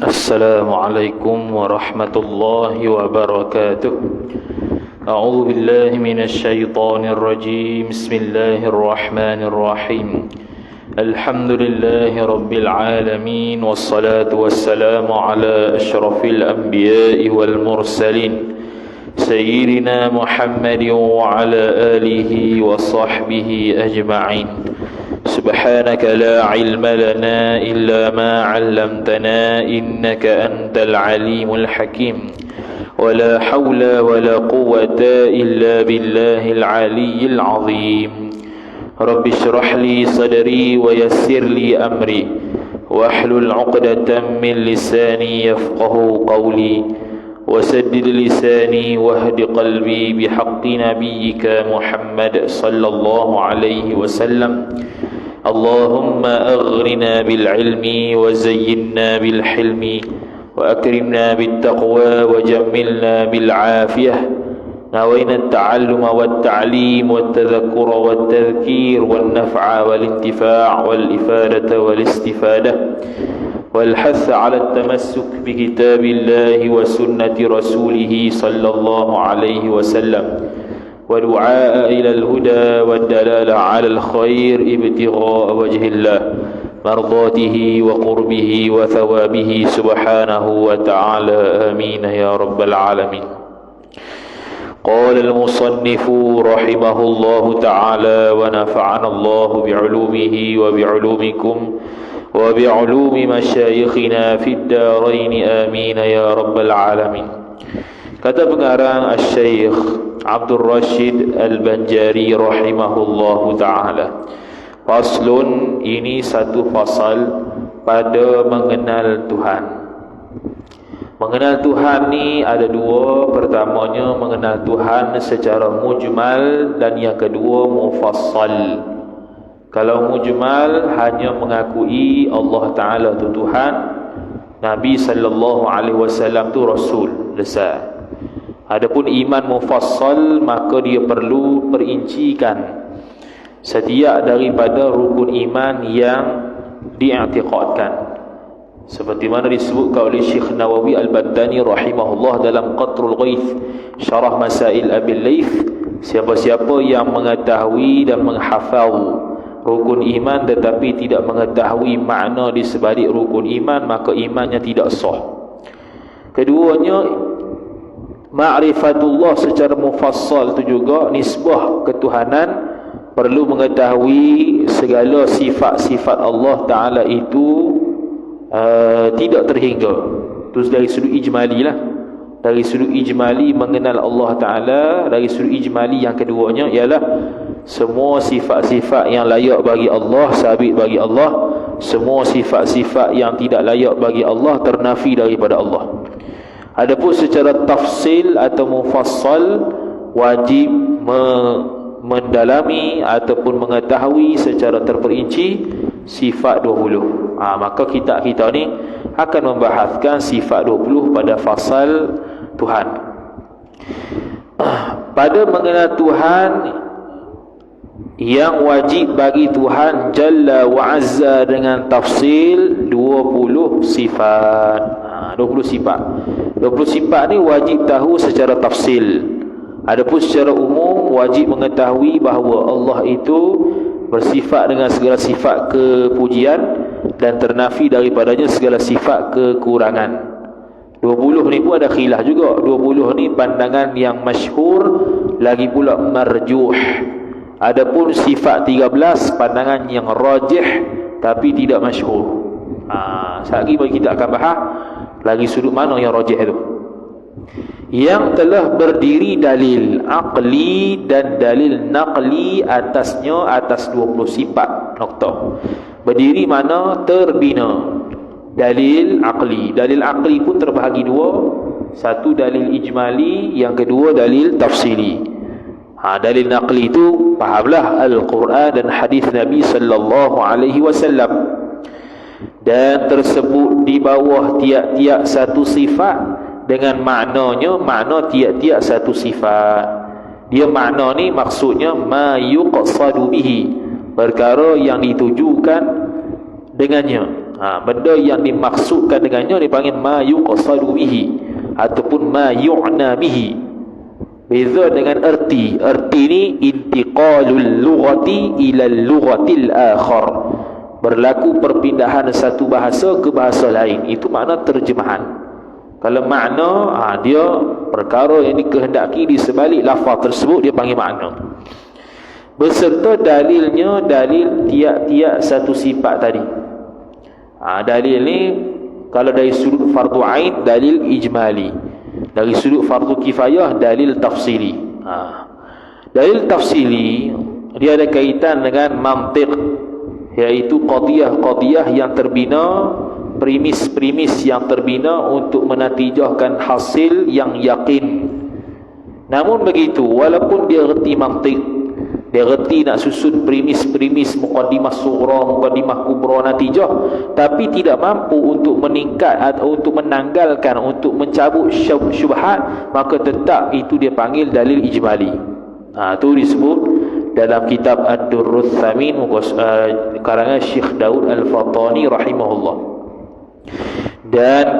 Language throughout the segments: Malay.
Assalamualaikum warahmatullahi wabarakatuh. A'udzu billahi minasyaitonir rajim. Bismillahirrahmanirrahim. Alhamdulillahi rabbil alamin, wassalatu wassalamu ala asyrafil anbiya'i wal mursalin sayyidina Muhammadin wa ala alihi wa sahbihi ajma'in. Subhanaka la ilma lana illa ma 'allamtana innaka antal alimul hakim. Wala hawla wala quwwata illa billahil aliyyil azim. Rabbi shrah li sadri wa yassir li amri wahlul 'uqdatam min lisani yafqahu qawli وسدد لساني واهد قلبي بحق نبيك محمد صلى الله عليه وسلم. اللهم أغرنا بالعلم وزينا بالحلم وأكرمنا بالتقوى وجملنا بالعافية. نوينا التعلم والتعليم والتذكر والتذكير والنفع والانتفاع والإفادة والاستفادة والحث على التمسك بكتاب الله وسنة رسوله صلى الله عليه وسلم ودعاء إلى الهدى والدلالة على الخير ابتغاء وجه الله مرضاته وقربه وثوابه سبحانه وتعالى آمين يا رب العالمين. قال المصنف رحمه الله تعالى ونفعنا الله بعلومه وبعلومكم وبعلوم مشايخنا في الدارين آمين يا رب العالمين. Kata pengarang Al-Syeikh Abdul Rashid Al-Banjari rahimahullahu ta'ala, faslun, ini satu fasal pada mengenal Tuhan. Mengenal Tuhan ni ada dua. Pertamanya mengenal Tuhan secara mujmal dan yang kedua mufassal. Kalau mujmal hanya mengakui Allah Ta'ala tu Tuhan, Nabi sallallahu alaihi wasallam tu Rasul, selesai. Adapun iman mufassal, maka dia perlu perincikan setiap daripada rukun iman yang diiktikadkan. Seperti mana disebutkan oleh Syekh Nawawi Al-Battani rahimahullah dalam Qatrul Ghaith Syarah Masail Abil Layth, siapa-siapa yang mengetahui dan menghafal rukun iman tetapi tidak mengetahui makna di sebalik rukun iman, maka imannya tidak sah. Keduanya, ma'rifatullah secara mufassal itu juga nisbah ketuhanan, perlu mengetahui segala sifat-sifat Allah Ta'ala itu tidak terhingga. Terus dari sudut ijmali lah, dari sudut ijmali mengenal Allah Ta'ala. Dari sudut ijmali yang keduanya ialah semua sifat-sifat yang layak bagi Allah sabit bagi Allah, semua sifat-sifat yang tidak layak bagi Allah ternafi daripada Allah. Adapun secara tafsil atau mufassal, wajib mendalami ataupun mengetahui secara terperinci sifat 20. Maka kita ni akan membahaskan sifat 20 pada fasal Tuhan. Pada mengenal Tuhan, yang wajib bagi Tuhan Jalla wa Azza dengan tafsil 20 sifat. 20 sifat. 20 sifat ni wajib tahu secara tafsil. Adapun secara umum wajib mengetahui bahawa Allah itu bersifat dengan segala sifat kepujian dan ternafi daripadanya segala sifat kekurangan. 20 ni pun ada khilaf juga. 20 ni pandangan yang masyhur, lagi pula marjuh. Adapun sifat 13 pandangan yang rajih tapi tidak masyhur. Sekali lagi kita akan bahas lagi sudut mana yang rajih itu. Yang telah berdiri dalil aqli dan dalil naqli atasnya, atas 20 sifat. Nokta. Berdiri mana? Terbina. Dalil aqli. Dalil aqli pun terbahagi dua. Satu dalil ijmali, yang kedua dalil tafsili. Dalil naqli itu fahamlah Al-Quran dan hadis Nabi sallallahu alaihi wasallam, dan tersebut di bawah tiap-tiap satu sifat dengan maknanya, makna tiap-tiap satu sifat. Dia makna ni maksudnya ma yuqsadu bihi, perkara yang ditujukan dengannya. Benda yang dimaksudkan dengannya dipanggil ma yuqsadu bihi ataupun ma yu'na bihi. Beza dengan erti. Erti ni intiqalul lughati ila lughatil akhar. Berlaku perpindahan satu bahasa ke bahasa lain. Itu makna terjemahan. Kalau makna, dia perkara yang dikehendaki di sebalik lafaz tersebut, dia panggil makna. Beserta dalilnya, dalil tiap-tiap satu sifat tadi. Dalil ni kalau dari sudut fardu ain, dalil ijmali. Dari sudut fardu kifayah, dalil tafsili. Dalil tafsili dia ada kaitan dengan mantiq, iaitu qadiyah-qadiyah yang terbina, premis-premis yang terbina untuk menatijahkan hasil yang yakin. Namun begitu, walaupun dia reti mantiq, dia reti nak susun premis-premis muqaddimah sughra, muqaddimah kubra, natijah, tapi tidak mampu untuk meningkat atau untuk menanggalkan, untuk mencabut syubhat, maka tetap itu dia panggil dalil ijmali. Itu disebut dalam kitab Ad-Durrus Tsamin karangan Syekh Daud Al-Fatani rahimahullah. Dan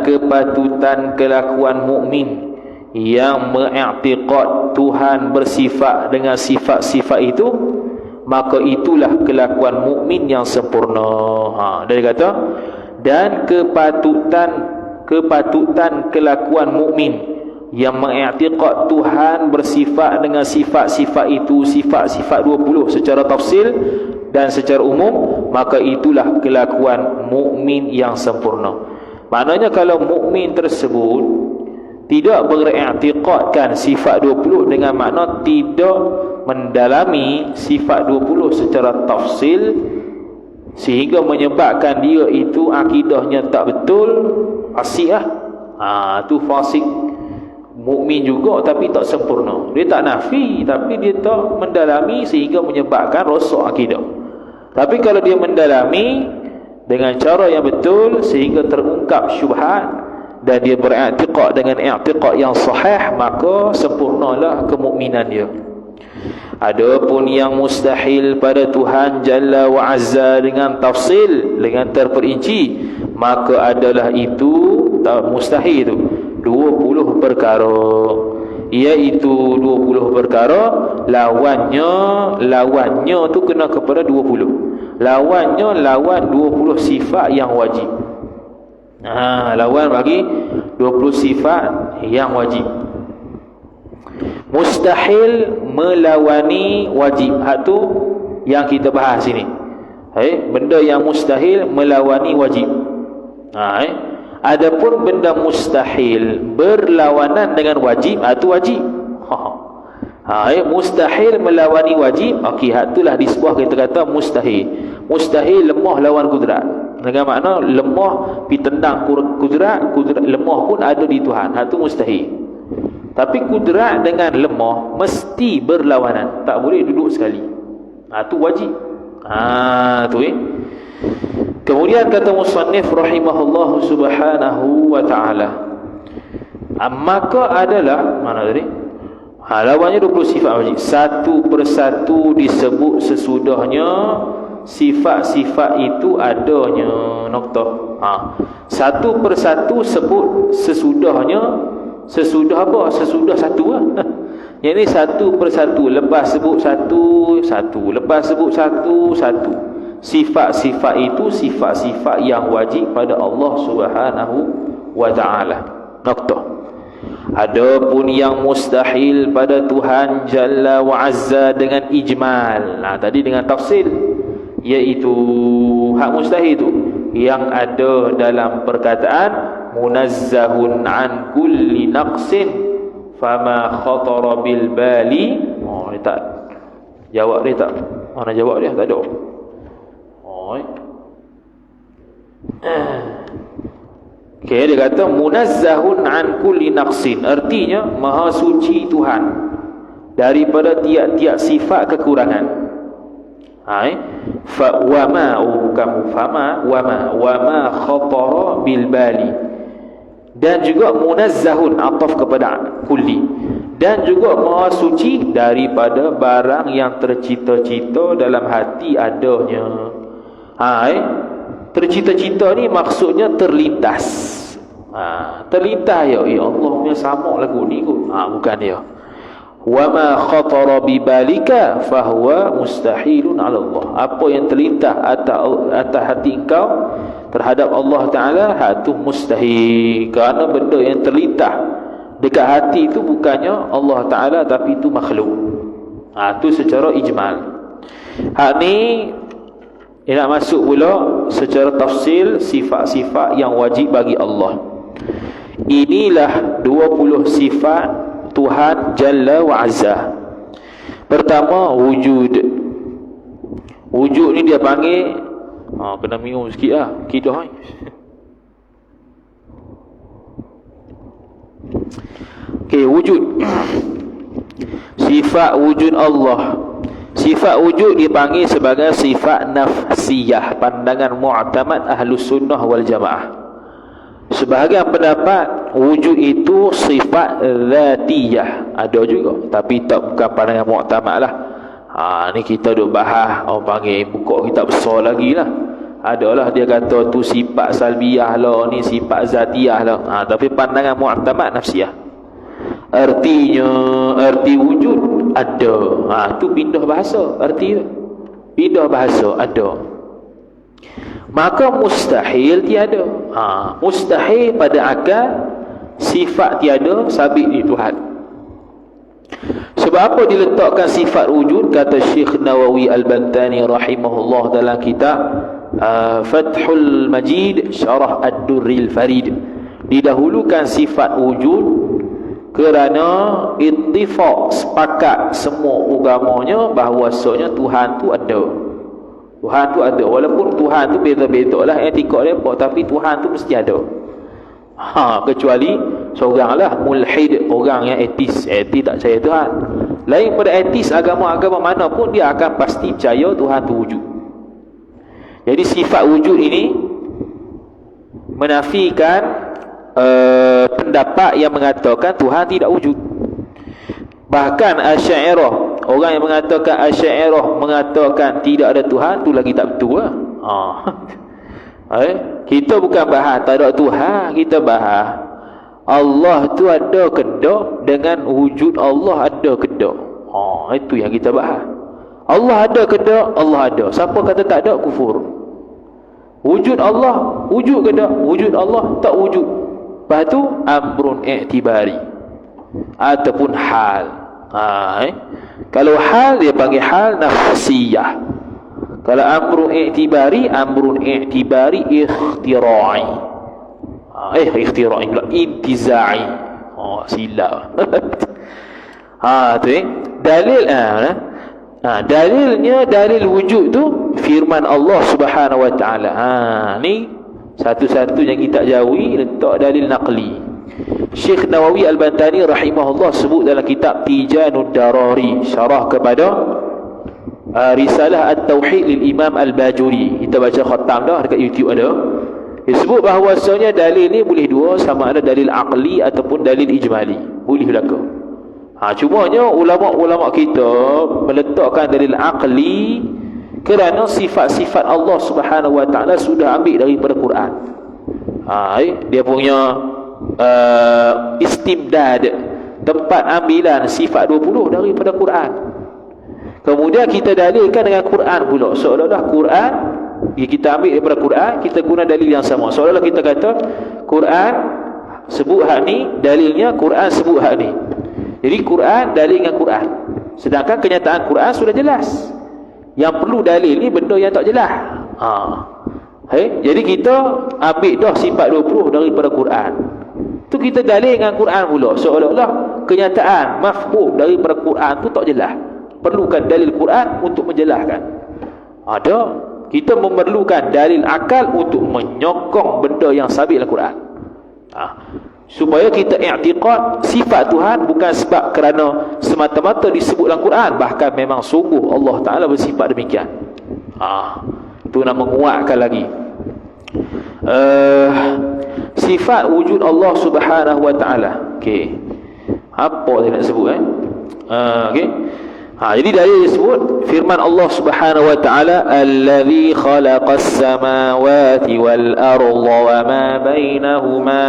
kepatutan kelakuan mukmin yang mengiktikad Tuhan bersifat dengan sifat-sifat itu, maka itulah kelakuan mukmin yang sempurna. Dia kata, dan kepatutan kelakuan mukmin yang mengiktikad Tuhan bersifat dengan sifat-sifat itu, sifat-sifat 20 secara tafsil dan secara umum, maka itulah kelakuan mukmin yang sempurna. Maknanya kalau mukmin tersebut tidak beriktikadkan sifat 20 dengan makna tidak mendalami sifat 20 secara tafsil, sehingga menyebabkan dia itu akidahnya tak betul, fasik tu fasik. Mukmin juga tapi tak sempurna. Dia tak nafi tapi dia tak mendalami sehingga menyebabkan rosak akidah. Tapi kalau dia mendalami dengan cara yang betul sehingga terungkap syubhat dan dia beriktikad dengan iktikad yang sahih, maka sempurnalah kemukminan dia. Adapun yang mustahil pada Tuhan Jalla wa Azza dengan tafsil, dengan terperinci, maka adalah itu mustahil itu 20 perkara, iaitu 20 perkara lawannya tu kena kepada 20. Lawan 20 sifat yang wajib. Lawan bagi 20 sifat yang wajib. Mustahil melawani wajib. Hak tu yang kita bahas sini. Benda yang mustahil melawani wajib. Adapun benda mustahil berlawanan dengan wajib, itu wajib. Mustahil melawani wajib, hak itulah disebut kita kata mustahil. Mustahil lemah lawan kudrat. Dengan makna lemah pi tendang kudrat lemah pun ada di Tuhan. Hak tu mustahil. Tapi kudrat dengan lemah mesti berlawanan, tak boleh duduk sekali. Tu wajib. Tu Kemudian kata musannif rahimahullah subhanahu wa ta'ala, maka adalah mana tadi? Lawannya 20 sifat wajib. Satu persatu disebut sesudahnya sifat-sifat itu adanya. Noktah. Satu persatu sebut sesudahnya. Sesudah apa? Sesudah satu Yang ni satu persatu, lepas sebut satu, lepas sebut satu. Sifat-sifat itu sifat-sifat yang wajib pada Allah Subhanahu wa ta'ala. Noktah. Adapun yang mustahil pada Tuhan Jalla wa Azza dengan ijmal, tadi dengan tafsil, iaitu hak mustahil itu yang ada dalam perkataan munazzahun an kulli naqsin fama khatara bil bali. Dia tak jawab, dia tak mana jawab dia, tak ada. Dia kata munazzahun an kulli naqsin, artinya maha suci Tuhan daripada tiap-tiap sifat kekurangan. Wa ma khatara bil bali, dan juga munazzahun ataf kepada kulli, dan juga maha suci daripada barang yang tercita-cita dalam hati adanya. Tercita-cita ni maksudnya terlintas. Terlintas ya Allah punya sama lagu ni kot. Bukan dia. Wa ma khatara bi balika fahuwa mustahilun 'ala Allah. Apa yang terlintas atas hati engkau terhadap Allah Taala, itu mustahil. Kerana benda yang terlintas dekat hati itu bukannya Allah Taala, tapi itu makhluk. Itu secara ijmal. Hak ni dia nak masuk pula secara tafsil sifat-sifat yang wajib bagi Allah. Inilah 20 sifat Tuhan Jalla wa Azza. Pertama, wujud. Wujud ni dia panggil kena minum sikit lah, kidah ni. Okey, wujud. Sifat wujud Allah. Sifat wujud dipanggil sebagai sifat nafsiyah, pandangan mu'tamad Ahlus Sunnah wal Jamaah. Sebahagian pendapat wujud itu sifat zatiyah, ada juga, tapi tak bukan pandangan mu'tamad lah. Ni kita duk bahas, orang panggil buka kitab besar lagi lah. Adalah dia kata tu sifat salbiyah lah, ni sifat zatiyah lah. Tapi pandangan mu'tamad nafsiyah. Artinya, arti wujud ada. Tu pindah bahasa arti tu. Pindah bahasa ada. Maka mustahil tiada. Mustahil pada akal, sifat tiada sabit di Tuhan. Sebab apa diletakkan sifat wujud? Kata Syekh Nawawi Al-Bantani rahimahullah dalam kitab Fathul Majid Syarah Ad-Durril Farid. Didahulukan sifat wujud kerana ittifaq, sepakat semua agamanya bahawasanya Tuhan tu ada. Tuhan tu ada, walaupun Tuhan tu beza-beza lah etika mereka, tapi Tuhan tu mesti ada. Kecuali seorang lah mulhid, orang yang etis tak percaya Tuhan. Lain pada etis, agama-agama mana pun dia akan pasti percaya Tuhan tu wujud. Jadi sifat wujud ini menafikan pendapat yang mengatakan Tuhan tidak wujud. Bahkan Asy'ariyah, orang yang mengatakan Asy'ariyah mengatakan tidak ada Tuhan, tu lagi tak betul lah. Kita bukan bahas tak ada Tuhan, kita bahas Allah tu ada ke tak, dengan wujud Allah ada ke tak. Itu yang kita bahas. Allah ada ke tak? Allah ada. Siapa kata tak ada, kufur. Wujud Allah wujud ke tak? Wujud Allah tak wujud. Lepas tu amrun i'tibari ataupun hal. Kalau hal dia panggil hal nafsiyah. Kalau amrun i'tibari ikhtira'i. Ikhtira'i pula intiza'i. Silap. Tu dalil dalilnya, dalil wujud tu firman Allah Subhanahu wa taala. Ni satu-satunya kita jauhi, letak dalil naqli. Syekh Nawawi Al-Bantani rahimahullah sebut dalam kitab Tijanud Darari, syarah kepada Risalah At-Tauhid lil Imam Al-Bajuri. Kita baca khatam dah dekat YouTube ada. Dia sebut bahawasanya dalil ni boleh dua, sama ada dalil aqli ataupun dalil ijmali. Boleh belaka. Cumanya ulama-ulama kita meletakkan dalil aqli kerana sifat-sifat Allah Subhanahu wa taala sudah ambil daripada Quran. Dia punya istimdad, tempat ambilan sifat 20 daripada Quran. Kemudian kita dalilkan dengan Quran pula. Seolah-olah Quran kita ambil daripada Quran, kita guna dalil yang sama. Seolah-olah kita kata Quran sebut hak ni, dalilnya Quran sebut hak ni. Jadi Quran dalil dengan Quran. Sedangkan kenyataan Quran sudah jelas. Yang perlu dalil ni benda yang tak jelas. Jadi kita ambil dah sifat 20 daripada Quran. Tu kita dalil dengan Quran pula. Seolah-olah kenyataan mafhum daripada Quran tu tak jelas. Perlukan dalil Quran untuk menjelaskan. Ada, kita memerlukan dalil akal untuk menyokong benda yang sabit dalam Quran. Supaya kita i'tiqad sifat Tuhan bukan sebab kerana semata-mata disebut dalam Quran, bahkan memang sungguh Allah Ta'ala bersifat demikian. Itu nak menguatkan lagi sifat wujud Allah Subhanahu wa Ta'ala. Apa dia nak sebut? Jadi dari disebut firman Allah Subhanahu wa taala, allazi khalaqas samawati wal arda wa ma bainahuma.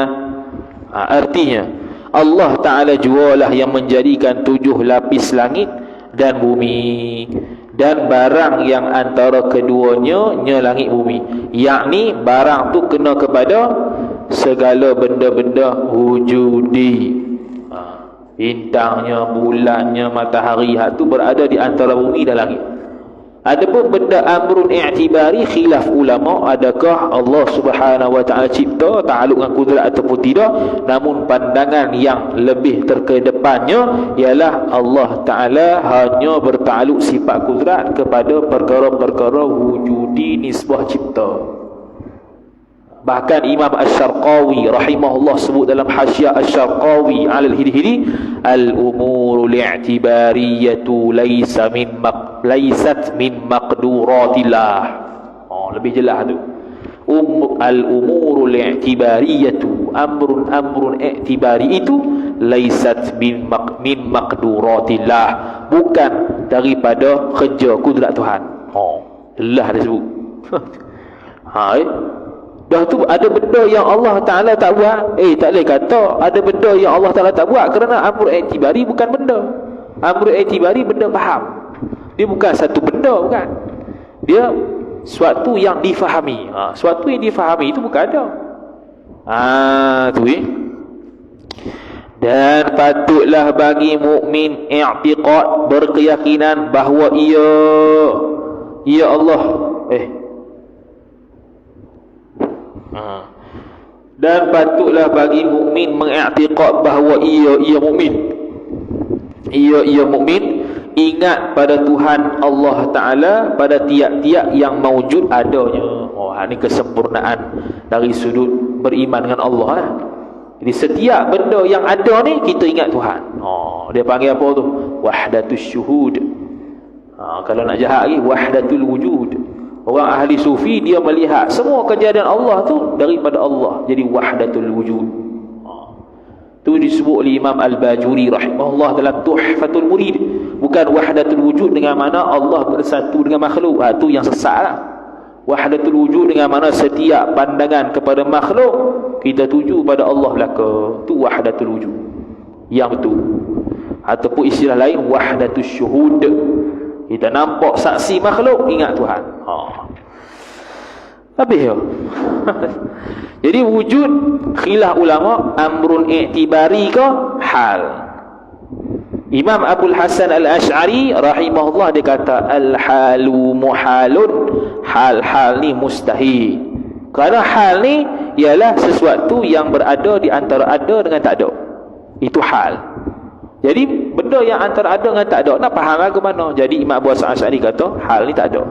Artinya Allah taala jualah yang menjadikan 7 lapis langit dan bumi dan barang yang antara keduanya langit bumi, yakni barang tu kena kepada segala benda-benda wujudi. Bintangnya, bulannya, matahari, hak tu berada di antara bumi dan langit. Adapun benda amrun i'tibari, khilaf ulama, adakah Allah Subhanahu wa taala cipta ta'alluq dengan kudrat ataupun tidak. Namun pandangan yang lebih terkedepannya ialah Allah taala hanya bertakluk sifat kudrat kepada perkara-perkara wujudi nisbah cipta. Bahkan Imam Asy-Syarqawi rahimahullah sebut dalam Hasyiah Asy-Syarqawi 'ala al-Hidhili, al-umuru li'tibariyatu laysat min maqduratillah. Lebih jelas tu. Al-umuru li'tibariyatu, amrun i'tibari itu laysat min maqduratillah, bukan daripada kerja kudrat Tuhan. Jelas dia sebut. Dah tu ada benda yang Allah Ta'ala tak buat. Tak boleh kata ada benda yang Allah Ta'ala tak buat, kerana amr i'tibari bukan benda. Amr i'tibari benda faham. Dia bukan satu benda, bukan. Dia suatu yang difahami. Suatu yang difahami itu bukan ada. Dan patutlah bagi mukmin i'tiqad, berkeyakinan bahawa ia Allah. Dan patutlah bagi mukmin mengiktikad bahawa ia mukmin ingat pada Tuhan Allah Taala pada tiap-tiap yang maujud adanya. Ini kesempurnaan dari sudut beriman dengan Allah lah. Jadi setiap benda yang ada ni kita ingat Tuhan. Dia panggil apa tu? Wahdatus syuhud. Kalau nak jahat lagi, wahdatul wujud. Orang ahli sufi dia melihat semua kejadian Allah tu daripada Allah, jadi wahdatul wujud. Tu disebut oleh Imam Al-Bajuri rahimahullah dalam Tuhfatul Murid. Bukan wahdatul wujud dengan mana Allah bersatu dengan makhluk. Tu yang sesat lah. Wahdatul wujud dengan mana setiap pandangan kepada makhluk kita tuju pada Allah belaka. Tu wahdatul wujud yang betul. Ataupun istilah lain wahdatul syuhud. Kita nampak saksi makhluk, ingat Tuhan. Habis ya. Jadi wujud khilaf ulama, amrun i'tibari ke hal. Imam Abul Hasan Al-Asy'ari rahimahullah dia kata al-halu muhalun, hal-hal ni mustahil. Kerana hal ni ialah sesuatu yang berada di antara ada dengan tak ada. Itu hal. Jadi benda yang antara ada dengan tak ada, nak faham ke mana? Jadi Imam Abu Hasan Asy'ari kata hal ni tak ada.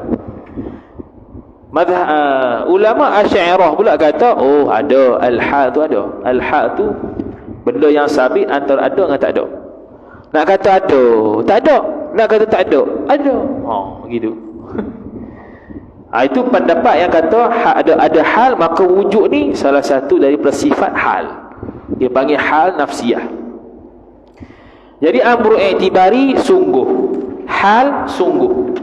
Ulama Asy'ariyah pula kata ada, al-hal tu ada. Al-hal tu benda yang sabit antara ada dengan tak ada. Nak kata ada, tak ada. Nak kata tak ada. Gitu. Itu pendapat yang kata ada hal, maka wujud ni salah satu daripada sifat hal. Dia panggil hal nafsiyah. Jadi amru i'tibari sungguh, hal sungguh.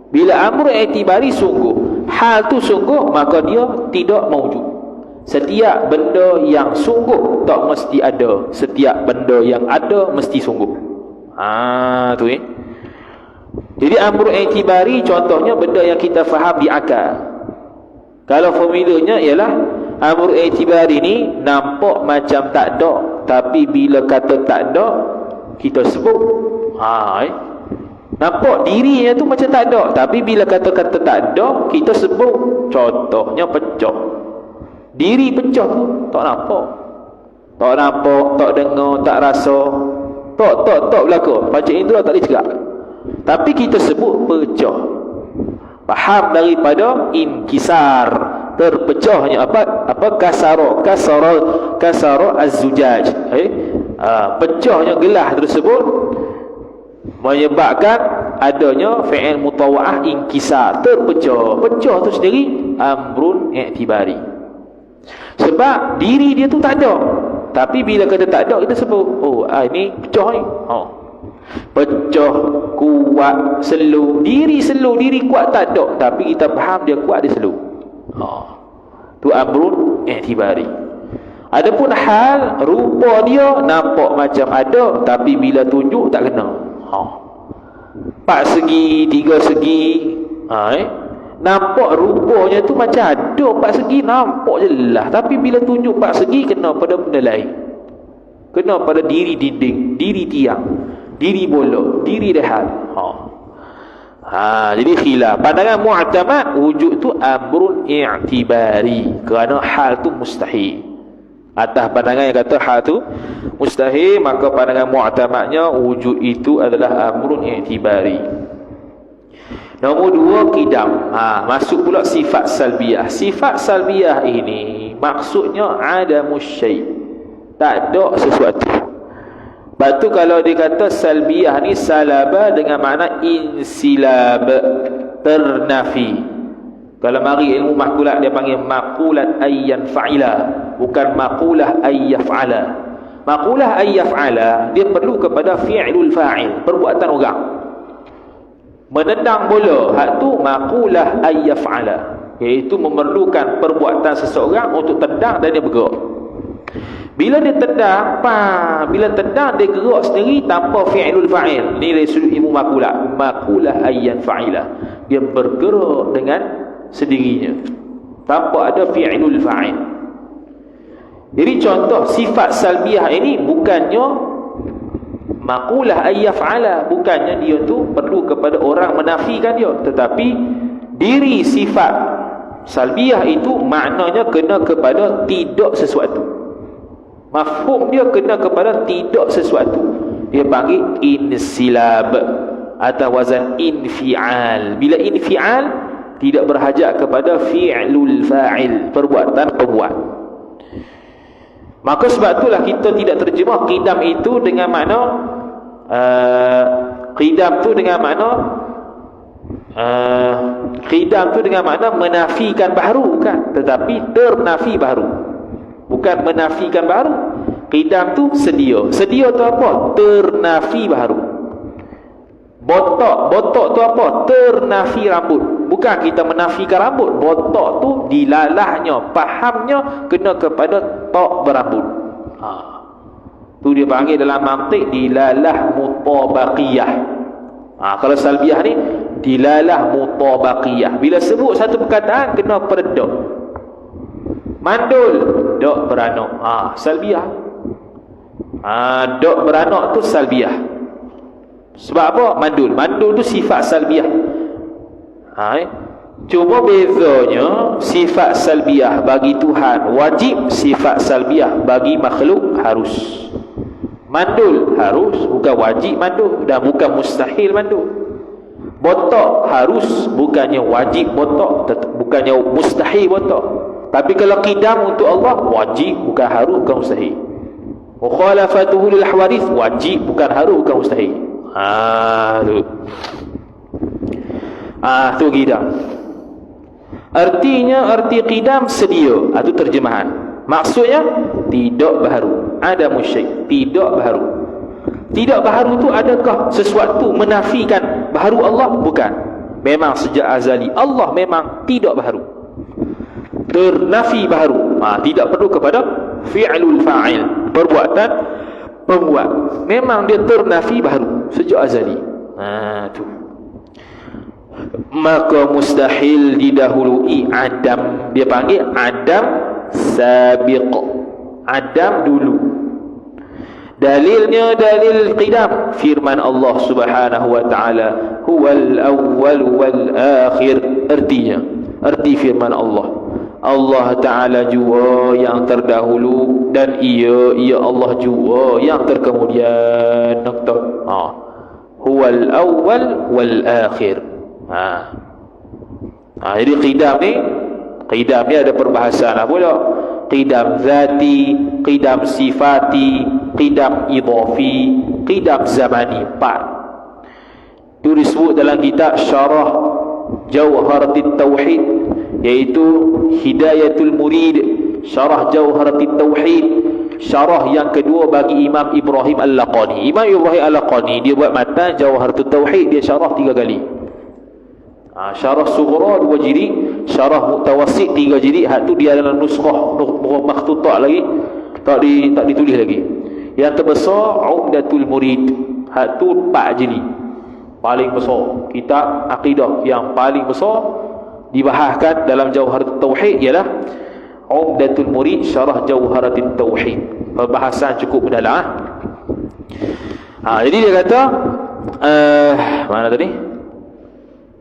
Bila amru i'tibari sungguh, hal tu sungguh, maka dia tidak mawjud. Setiap benda yang sungguh tak mesti ada. Setiap benda yang ada mesti sungguh. Jadi amru i'tibari contohnya benda yang kita faham di akal. Kalau formulanya ialah amru i'tibari ni nampak macam tak ada, tapi bila kata tak ada kita sebut. Nampak dirinya tu macam tak ada, tapi bila kata-kata tak ada kita sebut. Contohnya pecah. Diri pecah tu tak nampak, tak dengar, tak rasa, tak berlaku. Panca indera tak boleh cakap, tapi kita sebut pecah. Faham daripada inkisar, terpecahnya apa kasara az-zujaj. Pecahnya gelas tersebut menyebabkan adanya fi'il mutawa'ah inkisar, terpecah. Pecah tu sendiri amrun i'tibari. Sebab diri dia tu tak ada, tapi bila kata tak ada kita sebut ini pecah ni. Pecah, kuat, slow. Diri slow, diri kuat tak ada, tapi kita faham dia kuat, dia slow. Tu amrun i'tibari. Adapun hal, rupa dia nampak macam ada, tapi bila tunjuk tak kena. 4 segi, 3 segi, nampak rupanya tu macam ada 4 segi, nampak jelas, tapi bila tunjuk 4 segi kena pada benda lain. Kena pada diri dinding, diri tiang, diri bola, diri rehat. Jadi khilaf. Pandangan mu'tamad, wujud tu amrun i'tibari, kerana hal tu mustahil. Atas pandangan yang kata hal tu mustahil, maka pandangan mu'tamadnya wujud itu adalah amrun i'tibari. Nombor 2, qidam. Masuk pula sifat salbiyah. Sifat salbiyah ini maksudnya adamus syai', tak ada sesuatu. Lepas tu kalau dia kata salbiyah ni, salaba dengan makna insilab, ternafi. Kalau mari ilmu makulat dia panggil makulat ayyan fa'ila, bukan makulah ayyaf'ala. Makulah ayyaf'ala dia perlu kepada fi'lul fa'il, perbuatan orang. Menendang bola, hak tu makulah ayyaf'ala, iaitu memerlukan perbuatan seseorang untuk tendang dan dia bergerak. Bila dia tendang, bila tendang dia gerak sendiri tanpa fi'lul fa'il. Ni dari sudut ilmu makulah, makulah ayyan fa'ila, dia bergerak dengan sendirinya tanpa ada fi'lul fa'il. Jadi contoh sifat salbiyah ini bukannya makulah ayyaf'ala, bukannya dia tu perlu kepada orang menafikan dia, tetapi diri sifat salbiyah itu maknanya kena kepada tidak sesuatu. Mafhum dia kena kepada tidak sesuatu. Dia panggil insilab atau wazan infial. Bila infial tidak berhajat kepada fi'lul fa'il, perbuatan pembuat. Maka sebab itulah kita tidak terjemah qidam itu dengan makna qidam tu dengan makna menafikan baharu, kan, tetapi ternafi baharu, bukan menafikan baharu. Qidam tu sedia. Sedia tu apa? Ternafi baharu. Botok tu apa? Ternafi rambut, bukan kita menafikan rambut. Botok tu dilalahnya, fahamnya kena kepada tok berambut. Tu dia panggil dalam mantik dilalah mutabaqiyah. Kalau salbiyah ni dilalah mutabaqiyah. Bila sebut satu perkataan kena pada dok. Mandul, dok beranak, salbiyah. Dok beranak tu salbiyah. Sebab apa? Mandul tu sifat salbiyah. Cuma bezanya sifat salbiyah bagi Tuhan wajib, sifat salbiyah bagi makhluk harus. Mandul harus, bukan wajib mandul, dan bukan mustahil mandul. Botok harus, bukannya wajib botok, bukannya mustahil botok. Tapi kalau qidam untuk Allah wajib, bukan harus, bukan mustahil. Mukhalafatuhu lil hawadith wajib, bukan harus, bukan mustahil. Tu qidam. Artinya arti qidam sedia. Itu terjemahan. Maksudnya tidak baharu. Ada musyrik, tidak baharu. Tidak baharu tu adakah sesuatu menafikan baharu Allah? Bukan. Memang sejak azali Allah memang tidak baharu. Ternafi baharu. Tidak perlu kepada fi'lul fa'il, perbuatan pembuat. Memang dia ternafi baharu sejak azali. Tu. Maka mustahil didahului adam. Dia panggil adam sabiq, adam dulu. Dalilnya dalil qidam, firman Allah Subhanahu wa taala, huwal awwal wal akhir. Artinya, arti firman Allah, Allah taala jua yang terdahulu dan ia Allah jua yang terkemudian. Huwal awwal wal akhir. Jadi qidam ni ada perbahasan pula. Qidam zati, qidam sifati, qidam idhafi, qidam zamani. 4 itu disebut dalam kitab Syarah Jawharatit Tauhid, iaitu Hidayatul Murid Syarah Jauharatit Tauhid, syarah yang kedua bagi Imam Ibrahim Al-Laqani. Imam Ibrahim Al-Laqani dia buat matan Jauharatul Tauhid, dia syarah 3 kali. Syarah Sughra 2 jilid, syarah Mutawassit 3 jilid. Hak tu dia dalam nuskhah makhtutah lagi, tak ditulis lagi. Yang terbesar Umdatul Murid, hak tu 4 jilid. Paling besar kitab akidah yang paling besar dibahaskan dalam Jauharatul Tauhid ialah Umdatul Murid syarah Jauharatul Tauhid. Perbahasan cukup mendalam. Jadi dia kata mana tadi?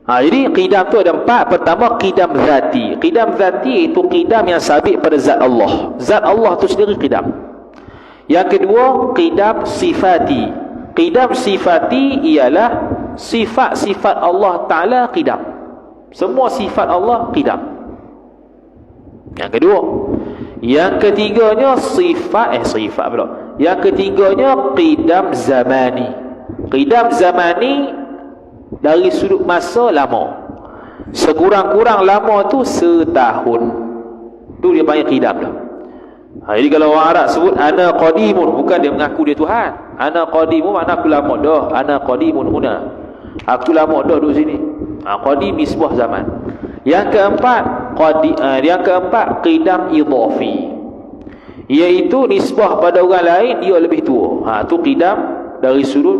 Jadi qidam tu ada 4. Pertama, qidam zati. Qidam zati itu qidam yang sabit pada zat Allah. Zat Allah tu sendiri qidam. Yang kedua, qidam sifati. Qidam sifati ialah sifat-sifat Allah Ta'ala qidam. Semua sifat Allah qidam. Yang kedua. Yang ketiganya sifat pula. Yang ketiganya qidam zamani. Qidam zamani dari sudut masa lama. Sekurang-kurang lama tu setahun. Tu dia panggil qidam lah. Jadi kalau orang Arab sebut ana qadimun, bukan dia mengaku dia Tuhan. Ana qadimun makna aku lama dah. Ana qadimun huna. Aku lama dah duduk sini. Qadim ni sebuah zaman. Yang keempat qidam idhafi, iaitu nisbah pada orang lain dia lebih tua. Tu qidam dari sudut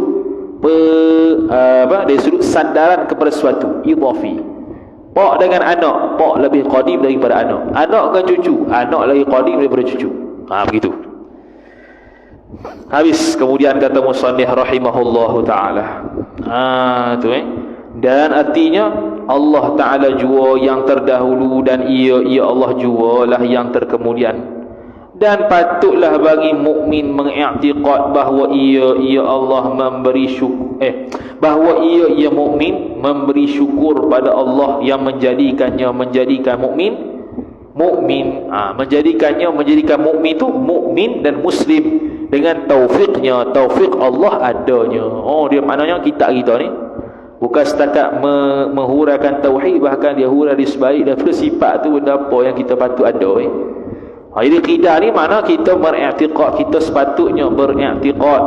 dari sudut sandaran kepada sesuatu, idhafi. Pak dengan anak, pak lebih qadim daripada anak. Anak dengan cucu, anak lebih qadim daripada cucu. Begitu. Habis kemudian kata musannif rahimahullahu taala. Dan artinya Allah Taala jua yang terdahulu dan ia Allah jualah yang terkemudian. Dan patutlah bagi mukmin mengiktikad bahawa ia Allah memberi syukur, bahawa ia mukmin memberi syukur pada Allah yang menjadikan mukmin, menjadikan mukmin itu mukmin dan muslim dengan taufik Allah adanya. Dia maknanya kita ni bukan setakat menghuraikan tauhid, bahkan dia hurai disebalik daripada sifat tu benda apa yang kita patut ada. Jadi qidam ni makna kita beriktikad, kita sepatutnya beriktikad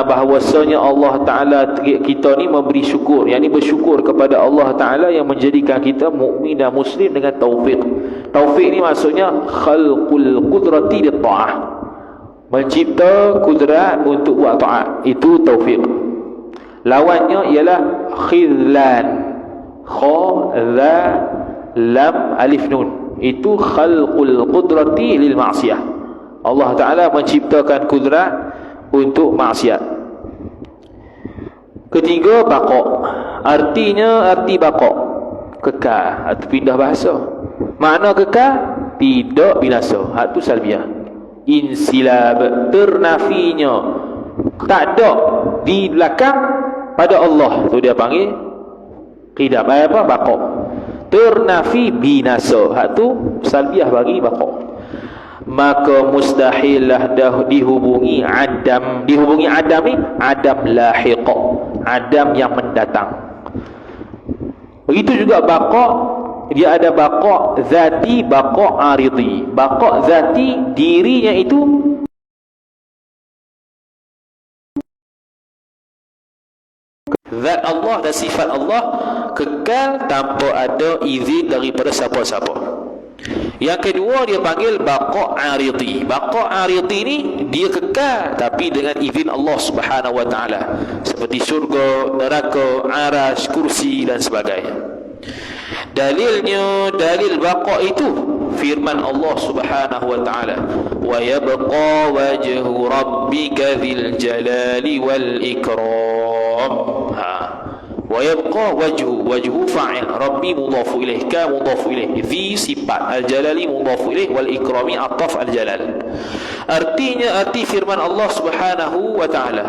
bahawasanya Allah Ta'ala kita ni memberi syukur, yang ni bersyukur kepada Allah Ta'ala yang menjadikan kita mukmin dan muslim dengan taufik. Taufik ni maksudnya khalqul qudrati li ta'ah, mencipta kudrat untuk buat taat, itu taufik. Lawannya ialah khidlan, kha dha lam alif nun, itu khalqul qudrati lil ma'siyah. Allah Ta'ala menciptakan kudrat untuk maksiat. Ketiga, baqa. Arti baqa, kekal atau pindah bahasa. Makna kekal, tidak binasa. Itu salbiah. Insilab, ternafinya, tak ada di belakang pada Allah, tu dia panggil qidam. Baqa. Ternafi binasa, tu salbiah bagi baqa. Maka mustahillah dah dihubungi adam ni adam lahiq, adam yang mendatang. Begitu juga baqa, dia ada baqa zati, baqa aridi. Baqa zati, dirinya itu zat Allah dan sifat Allah kekal tanpa ada izin daripada siapa-siapa. Yang kedua dia panggil baqa aridi. Baqa aridi ni dia kekal tapi dengan izin Allah Subhanahu wa taala, seperti syurga, neraka, arasy, kursi dan sebagainya. Dalilnya, dalil baqa itu firman Allah Subhanahu wa taala, wa yabqa wajhu rabbika dzil jalali wal ikram. Wa yabqa wajhu fa'il, rabbi mudhafu ilaih, ka mudhafu ilaih, fi sifat, al-jalali mudhafu ilaih, wal ikrami ataf al-jalal. Artinya, arti firman Allah Subhanahu wa taala,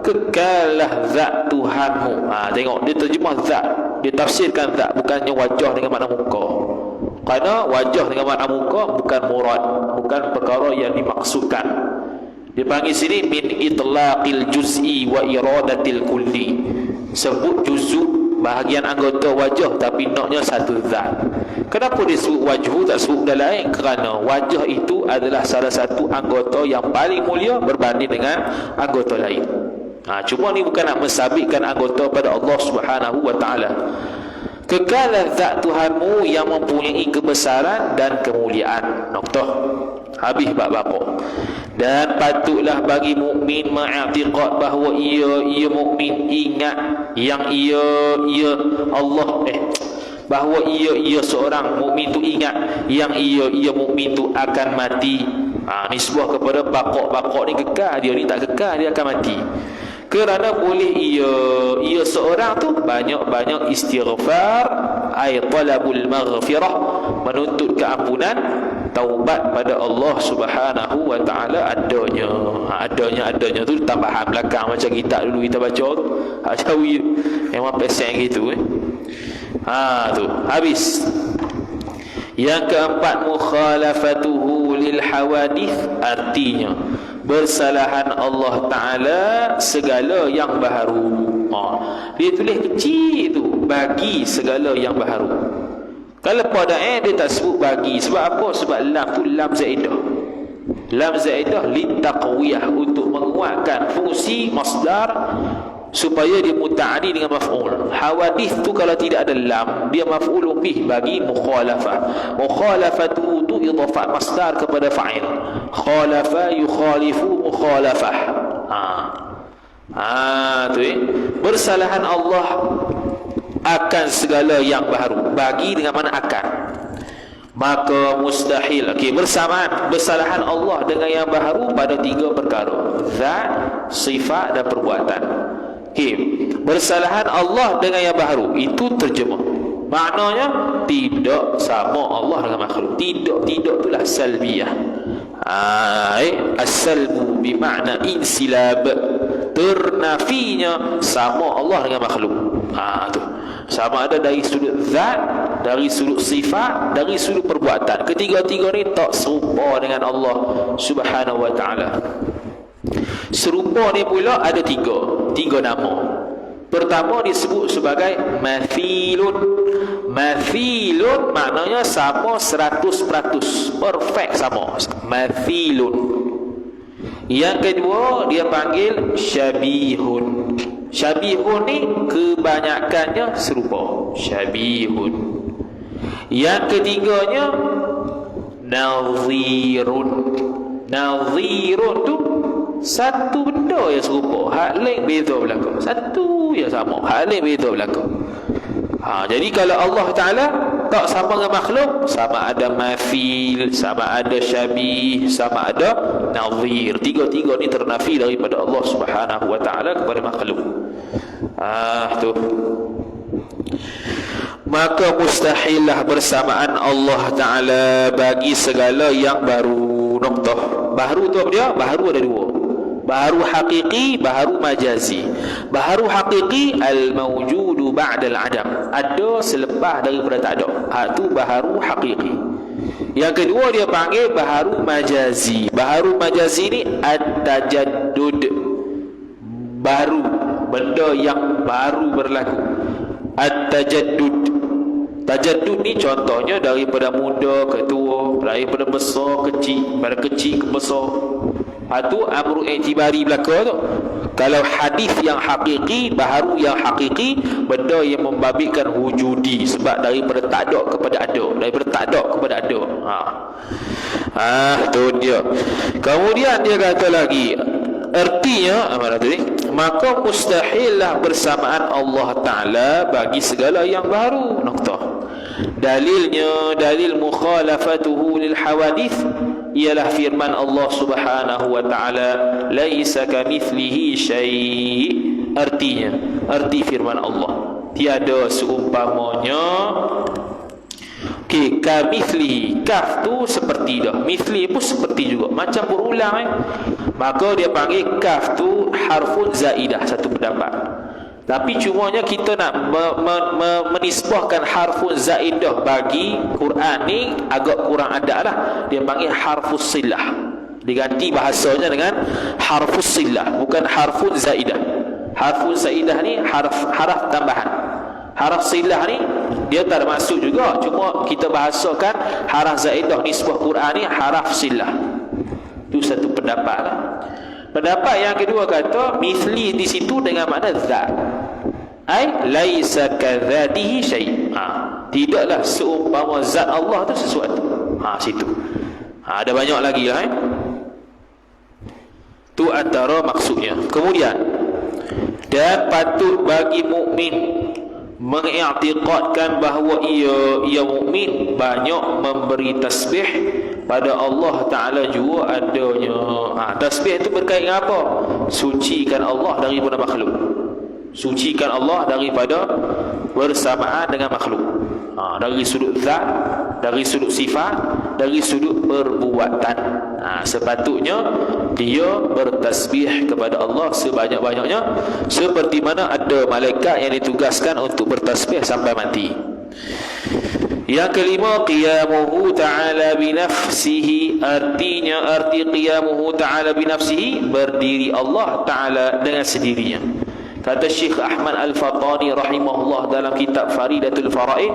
kekallah zat Tuhanmu. Tengok dia terjemah zat, dia tafsirkan zat, bukannya wajah dengan makna muka. Kerana wajah dengan makna muka bukan murad, bukan perkara yang dimaksudkan. Dia panggil sini min itlaqil juz'i wa iradatil kulli. Sebut juz'u bahagian anggota wajah tapi naknya satu zat. Kenapa disebut wajhu tak sebut benda lain? Kerana wajah itu adalah salah satu anggota yang paling mulia berbanding dengan anggota lain. Cuma ni bukan nak mensabitkan anggota pada Allah Subhanahu wa taala. Kekalan zat Tuhanmu yang mempunyai kebesaran dan kemuliaan. Noktah. Habis bab bakok. Dan patutlah bagi mukmin mengiktikad bahawa ia mukmin ingat yang ia Allah bahawa ia seorang mukmin tu ingat yang ia mukmin tu akan mati. Nisbah kepada bakok ni kekal, dia ni tak kekal, dia akan mati. Kerana boleh ia seorang tu banyak-banyak istighfar, ay talabul maghfirah, menuntut keampunan, taubat pada Allah Subhanahu wa taala adanya tu tambahan belakang macam kitab dulu kita baca tu. Jawi memang pesen gitu tu habis. Yang keempat, mukhalafatuhu lil hawadith, artinya bersalahan Allah Ta'ala segala yang baharu. Dia tulis kecil tu, bagi segala yang baharu. Kalau pada dia tak sebut bagi. Sebab apa? Sebab lam tu lam zaidah. Lam zaidah litaqwiyah, untuk menguatkan fungsi masdar supaya dia muta'addi dengan maf'ul. Hawadith tu kalau tidak ada lam, dia maf'ul bih bagi mukhalafah. Mukhalafatu tu idhafat masdar kepada fa'il. Khalafa yukhalifu mukhalafah. Tu bersalahan Allah akan segala yang baru. Bagi dengan mana akan. Maka mustahil. Bersamaan bersalahan Allah dengan yang baru pada tiga perkara: zat, sifat dan perbuatan. Bersalahan Allah dengan yang baru, itu terjemah. Maknanya tidak sama Allah dengan makhluk. Tidak itulah salbiyah. As-salbu bermakna insilab, ternafinya sama Allah dengan makhluk. Tu sama ada dari sudut zat, dari sudut sifat, dari sudut perbuatan. Ketiga-tiga ni tak serupa dengan Allah Subhanahu wa taala. Serupa ni pula ada tiga nama. Pertama disebut sebagai mathilun. Mathilun maknanya sama 100%, perfect sama. Mathilun. Yang kedua dia panggil syabihun. Syabihun ni kebanyakannya serupa. Syabihun. Yang ketiganya nazirun. Nazirun tu satu benda yang serupa, hak lain beza belaka. Satu yang sama, hak lain beza belaka. Jadi kalau Allah Ta'ala tak sama dengan makhluk, sama ada mathil, sama ada syabih, sama ada nazir. Tiga-tiga ni ternafi daripada Allah Subhanahu wa Ta'ala kepada makhluk. Tu. Maka mustahillah bersamaan Allah Ta'ala bagi segala yang baru. Noktah. Baharu tu apa dia? Baharu ada dua. Baharu hakiki, baharu majazi. Baharu hakiki al-mawjudu ba'dal adam, ada selepas daripada tak ada. Tu baharu hakiki. Yang kedua dia panggil baharu majazi. Baharu majazi ni at-tajaddud, baru, benda yang baru berlaku. At-tajaddud. Tajaddud ni contohnya daripada muda ke tua, daripada besar ke kecil, daripada kecil ke besar. Tu amru i'tibari belaka tu. Kalau hadis yang hakiki, baharu yang hakiki, benda yang membabitkan wujudi, sebab daripada tak ada kepada ada, daripada tak ada kepada ada. Tu dia. Kemudian dia kata lagi, artinya apa tadi? Maka mustahillah bersamaan Allah Ta'ala bagi segala yang baru. Noktah. Dalilnya, dalil mukhalafatuhu lil hawadith ialah firman Allah Subhanahu wa Ta'ala, laisa kamithlihi syai'. Artinya, arti firman Allah, tiada seumpamanya. Kamithlihi, kaf tu seperti dah, mithli pun seperti juga, macam berulang Maka dia panggil kaf tu harfun zaidah, satu pendapat. Tapi cumanya kita nak menisbahkan harfun zaidah bagi Quran ni agak kurang adab lah. Dia panggil harfus silah, diganti bahasanya dengan harfus silah, bukan harfun zaidah. Harfun zaidah ni haraf tambahan. Haraf silah ni dia tak ada maksud juga, cuma kita bahasakan haraf zaidah nisbah Quran ni haraf silah. Itu satu pendapat lah. Pendapat yang kedua kata mithli di situ dengan makna zat, ai laisa kadzatihi syai'. Tidaklah seumpama zat Allah tu sesuatu. Situ. Ada banyak lagi lah tu antara maksudnya. Kemudian, dan patut bagi mukmin mengiktikadkan bahawa ia mukmin banyak memberi tasbih pada Allah Ta'ala juga adanya. Tasbih itu berkait dengan apa? Sucikan Allah daripada makhluk, sucikan Allah daripada bersamaan dengan makhluk, dari sudut zat, dari sudut sifat, dari sudut perbuatan. Sepatutnya dia bertasbih kepada Allah sebanyak-banyaknya, seperti mana ada malaikat yang ditugaskan untuk bertasbih sampai mati. Yang kelima, qiyamuhu ta'ala binafsihi. Arti qiyamuhu ta'ala binafsihi, berdiri Allah Ta'ala dengan sendirinya. Kata Syekh Ahmad Al-Fatani rahimahullah dalam kitab Faridatul Faraid,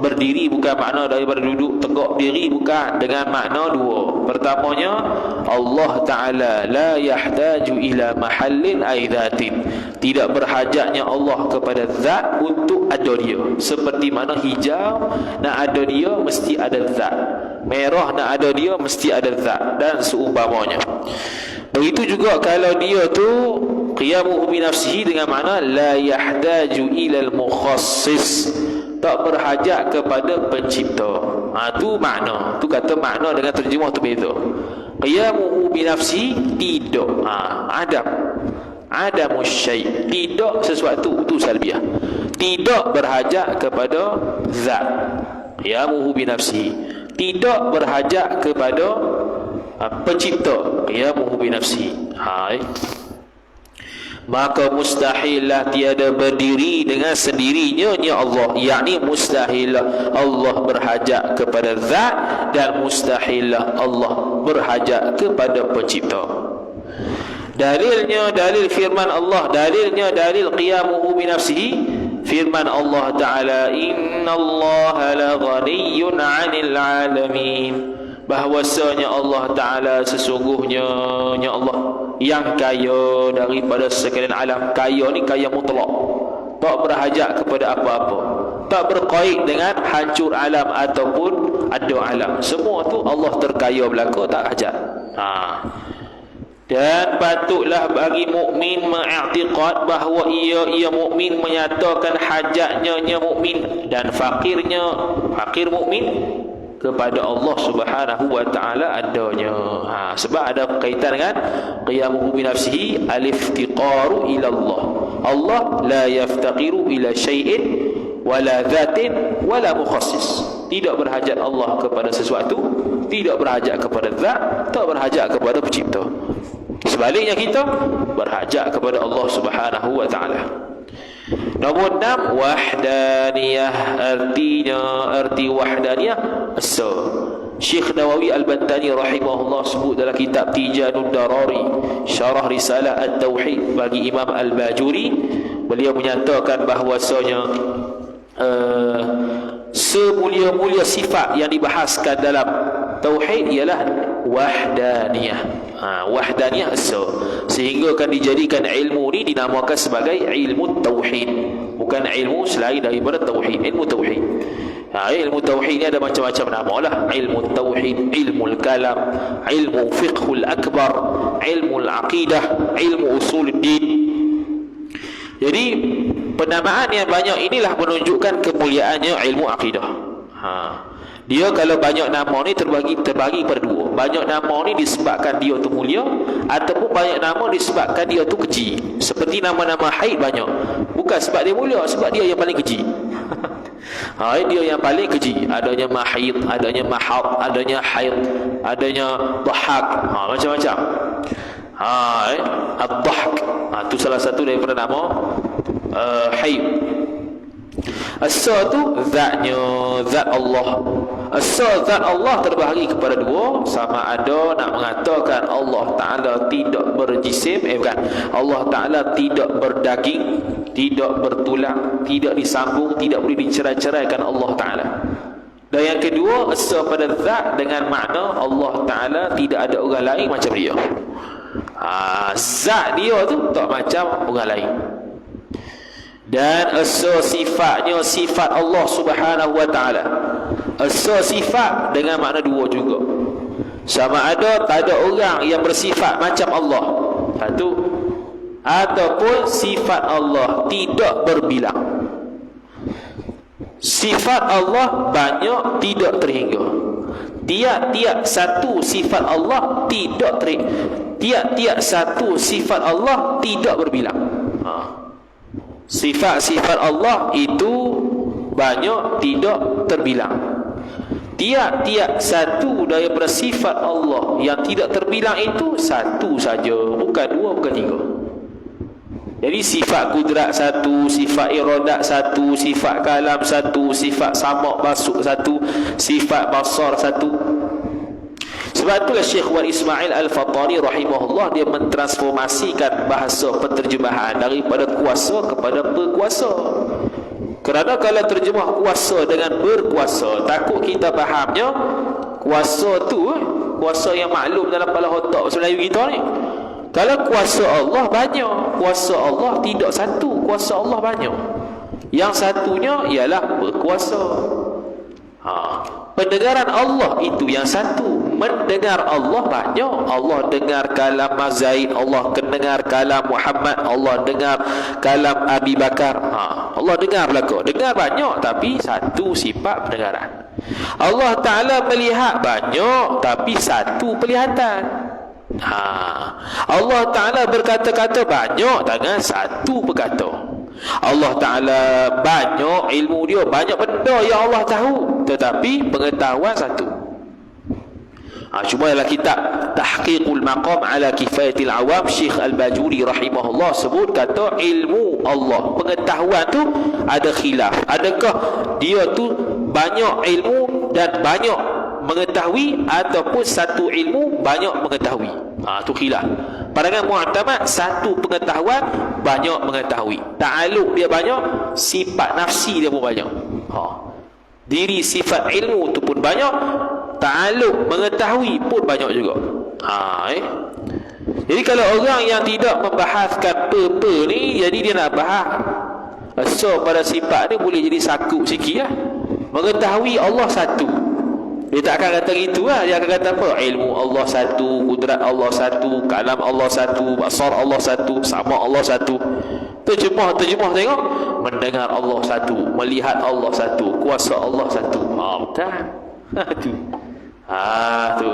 berdiri bukan makna daripada duduk tegak diri, bukan, dengan makna dua. Pertamanya, Allah Ta'ala la yahtaju ila mahallin aidatin, tidak berhajatnya Allah kepada zat untuk ada dia. Seperti mana hijau nak ada dia mesti ada zat, merah nak ada dia mesti ada zat, dan seumpamanya. Begitu juga kalau dia tu qiyamuhu binafsihi dengan makna la yahtaju ilal mukhassis, tak berhajat kepada pencipta. Tu makna, tu kata makna dengan terjemah tu beza. Qiyamuhu binafsihi, tidak, adamus syai', tidak sesuatu, tu salbiah, tidak berhajat kepada zat. Qiyamuhu binafsihi, tidak berhajat kepada pencipta. Qiyamuhu binafsihi, maka mustahillah tiada berdiri dengan sendirinya Allah, yakni mustahillah Allah berhajat kepada zat, dan mustahillah Allah berhajat kepada pencipta. Dalilnya dalil firman Allah, dalilnya dalil qiyamuhu binafsihi, firman Allah Ta'ala, innallaha la ghaniyyun 'anil 'alamin, bahwasanya Allah Ta'ala sesungguhnya Allah yang kaya daripada sekalian alam. Kaya ni kaya mutlak, tak berhajat kepada apa-apa, tak berkait dengan hancur alam ataupun ada alam. Semua tu Allah terkaya belaka, tak hajat. Dan patutlah bagi mukmin mengiktikad bahawa ia mukmin menyatakan hajatnya mukmin dan fakir mukmin kepada Allah Subhanahu wa Ta'ala adanya. Sebab ada kaitan dengan qiyamuhu binafsihi, al-iftiqaru ila Allah. Allah la yaftaqiru ila syai'in wala dhatin wala mukhassis. Tidak berhajat Allah kepada sesuatu, tidak berhajat kepada zat, tak berhajat kepada pencipta. Sebaliknya kita berhajat kepada Allah Subhanahu wa Ta'ala. Nombor 6, wahdaniyah. Arti wahdaniyah asa. Syekh Nawawi Al-Bantani rahimahullah sebut dalam kitab Tijanud Darari, syarah risalah At-Tauhid bagi Imam Al-Bajuri. Beliau menyatakan bahawasanya semulia-mulia sifat yang dibahaskan dalam tauhid ialah wahdaniyah. Wahdaniyah asa, sehingga akan dijadikan ilmu ni dinamakan sebagai ilmu tauhid, bukan ilmu selain daripada tauhid, ilmu tauhid. Ilmu tauhid ni ada macam-macam nama lah. Ilmu tauhid, ilmu kalam, ilmu fiqhul akbar, ilmu aqidah, ilmu usuluddin. Jadi penamaan yang banyak inilah menunjukkan kemuliaannya ilmu akidah. Dia kalau banyak nama ni terbagi pada dua. Banyak nama ni disebabkan dia tu mulia, ataupun banyak nama disebabkan dia tu keji. Seperti nama-nama haid banyak, bukan sebab dia mulia, sebab dia yang paling keji. Dia yang paling keji. Adanya mahid, adanya mahad, adanya haid, adanya dhahak, macam-macam. Ad-dhahk, itu salah satu daripada nama haid. Asa tu zatnya, zat Allah. Esa zat Allah terbahagi kepada dua. Sama ada nak mengatakan Allah Ta'ala tidak berjisim, bukan, Allah Ta'ala tidak berdaging, tidak bertulang, tidak disambung, tidak boleh dicerai-ceraikan Allah Ta'ala. Dan yang kedua, esa pada zat dengan makna Allah Ta'ala tidak ada orang lain macam dia. Zat dia tu tak macam orang lain. Dan esa sifatnya sifat Allah Subhanahu wa Ta'ala. Esa sifat dengan makna dua juga. Sama ada tak ada orang yang bersifat macam Allah, satu, ataupun sifat Allah tidak berbilang. Sifat Allah banyak, tidak terhingga. Tiap-tiap satu sifat Allah tidak tiap-tiap satu sifat Allah tidak berbilang. Sifat-sifat Allah itu banyak, tidak terbilang. Tiap-tiap satu daripada sifat Allah yang tidak terbilang itu satu saja, bukan dua, bukan tiga. Jadi sifat kudrat satu, sifat iradat satu, sifat kalam satu, sifat samak basuk satu, sifat basar satu. Sebab itulah Syekh Wan Ismail Al-Fatani rahimahullah, dia mentransformasikan bahasa penterjemahan daripada kuasa kepada berkuasa. Kerana kalau terjemah kuasa dengan berkuasa, takut kita fahamnya kuasa tu kuasa yang maklum dalam kepala otak bahasa Melayu kita ni. Kalau kuasa Allah banyak, kuasa Allah tidak satu, kuasa Allah banyak. Yang satunya ialah berkuasa. Pendengaran Allah itu yang satu. Mendengar Allah banyak. Allah dengar kalam Zaid, Allah dengar kalam Muhammad, Allah dengar kalam Abi Bakar. Allah dengar belaka. Dengar banyak tapi satu sifat pendengaran. Allah Ta'ala melihat banyak tapi satu pelihatan. Allah Ta'ala berkata-kata banyak dengan satu berkata. Allah Ta'ala banyak ilmu dia, banyak benda yang Allah tahu, tetapi pengetahuan satu. Cuma dalam kitab Tahqiqul Maqam ala Kifayatil Awam, Syekh Al-Bajuri rahimahullah sebut kata ilmu Allah, pengetahuan tu ada khilaf. Adakah dia tu banyak ilmu dan banyak mengetahui, ataupun satu ilmu banyak mengetahui? Tu khilaf. Pandangan mu'tamad, satu pengetahuan banyak mengetahui. Ta'aluk dia banyak, sifat nafsi dia pun banyak. Diri sifat ilmu tu pun banyak, ta'aluk mengetahui pun banyak juga. Jadi kalau orang yang tidak membahaskan apa-apa ni, jadi dia nak bahas so pada sifat ni boleh jadi sakut sikit lah. Mengetahui Allah satu, dia tak akan kata gitu lah. Dia akan kata apa? Ilmu Allah satu, kudrat Allah satu, kalam Allah satu, basar Allah satu, sama Allah satu. Terjemah tengok, mendengar Allah satu, melihat Allah satu, kuasa Allah satu. Betul. Tu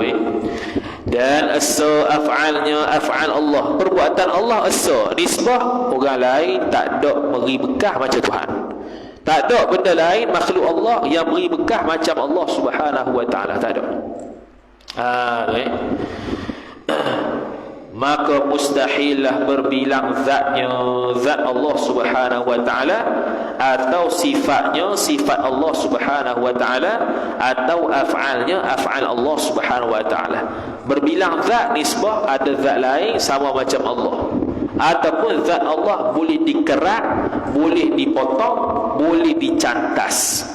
Dan asa af'alnya af'al Allah, perbuatan Allah asa, nisbah orang lain tak ada beri bekah macam Tuhan. Tak ada benda lain makhluk Allah yang beri bekah macam Allah Subhanahu wa Ta'ala, tak ada. Maka mustahillah berbilang zatnya, zat Allah Subhanahu wa Ta'ala, atau sifatnya, sifat Allah Subhanahu wa Ta'ala, atau af'alnya, af'al Allah Subhanahu wa Ta'ala. Berbilang zat nisbah, ada zat lain sama macam Allah, ataupun zat Allah boleh dikerat, boleh dipotong, boleh dicantas.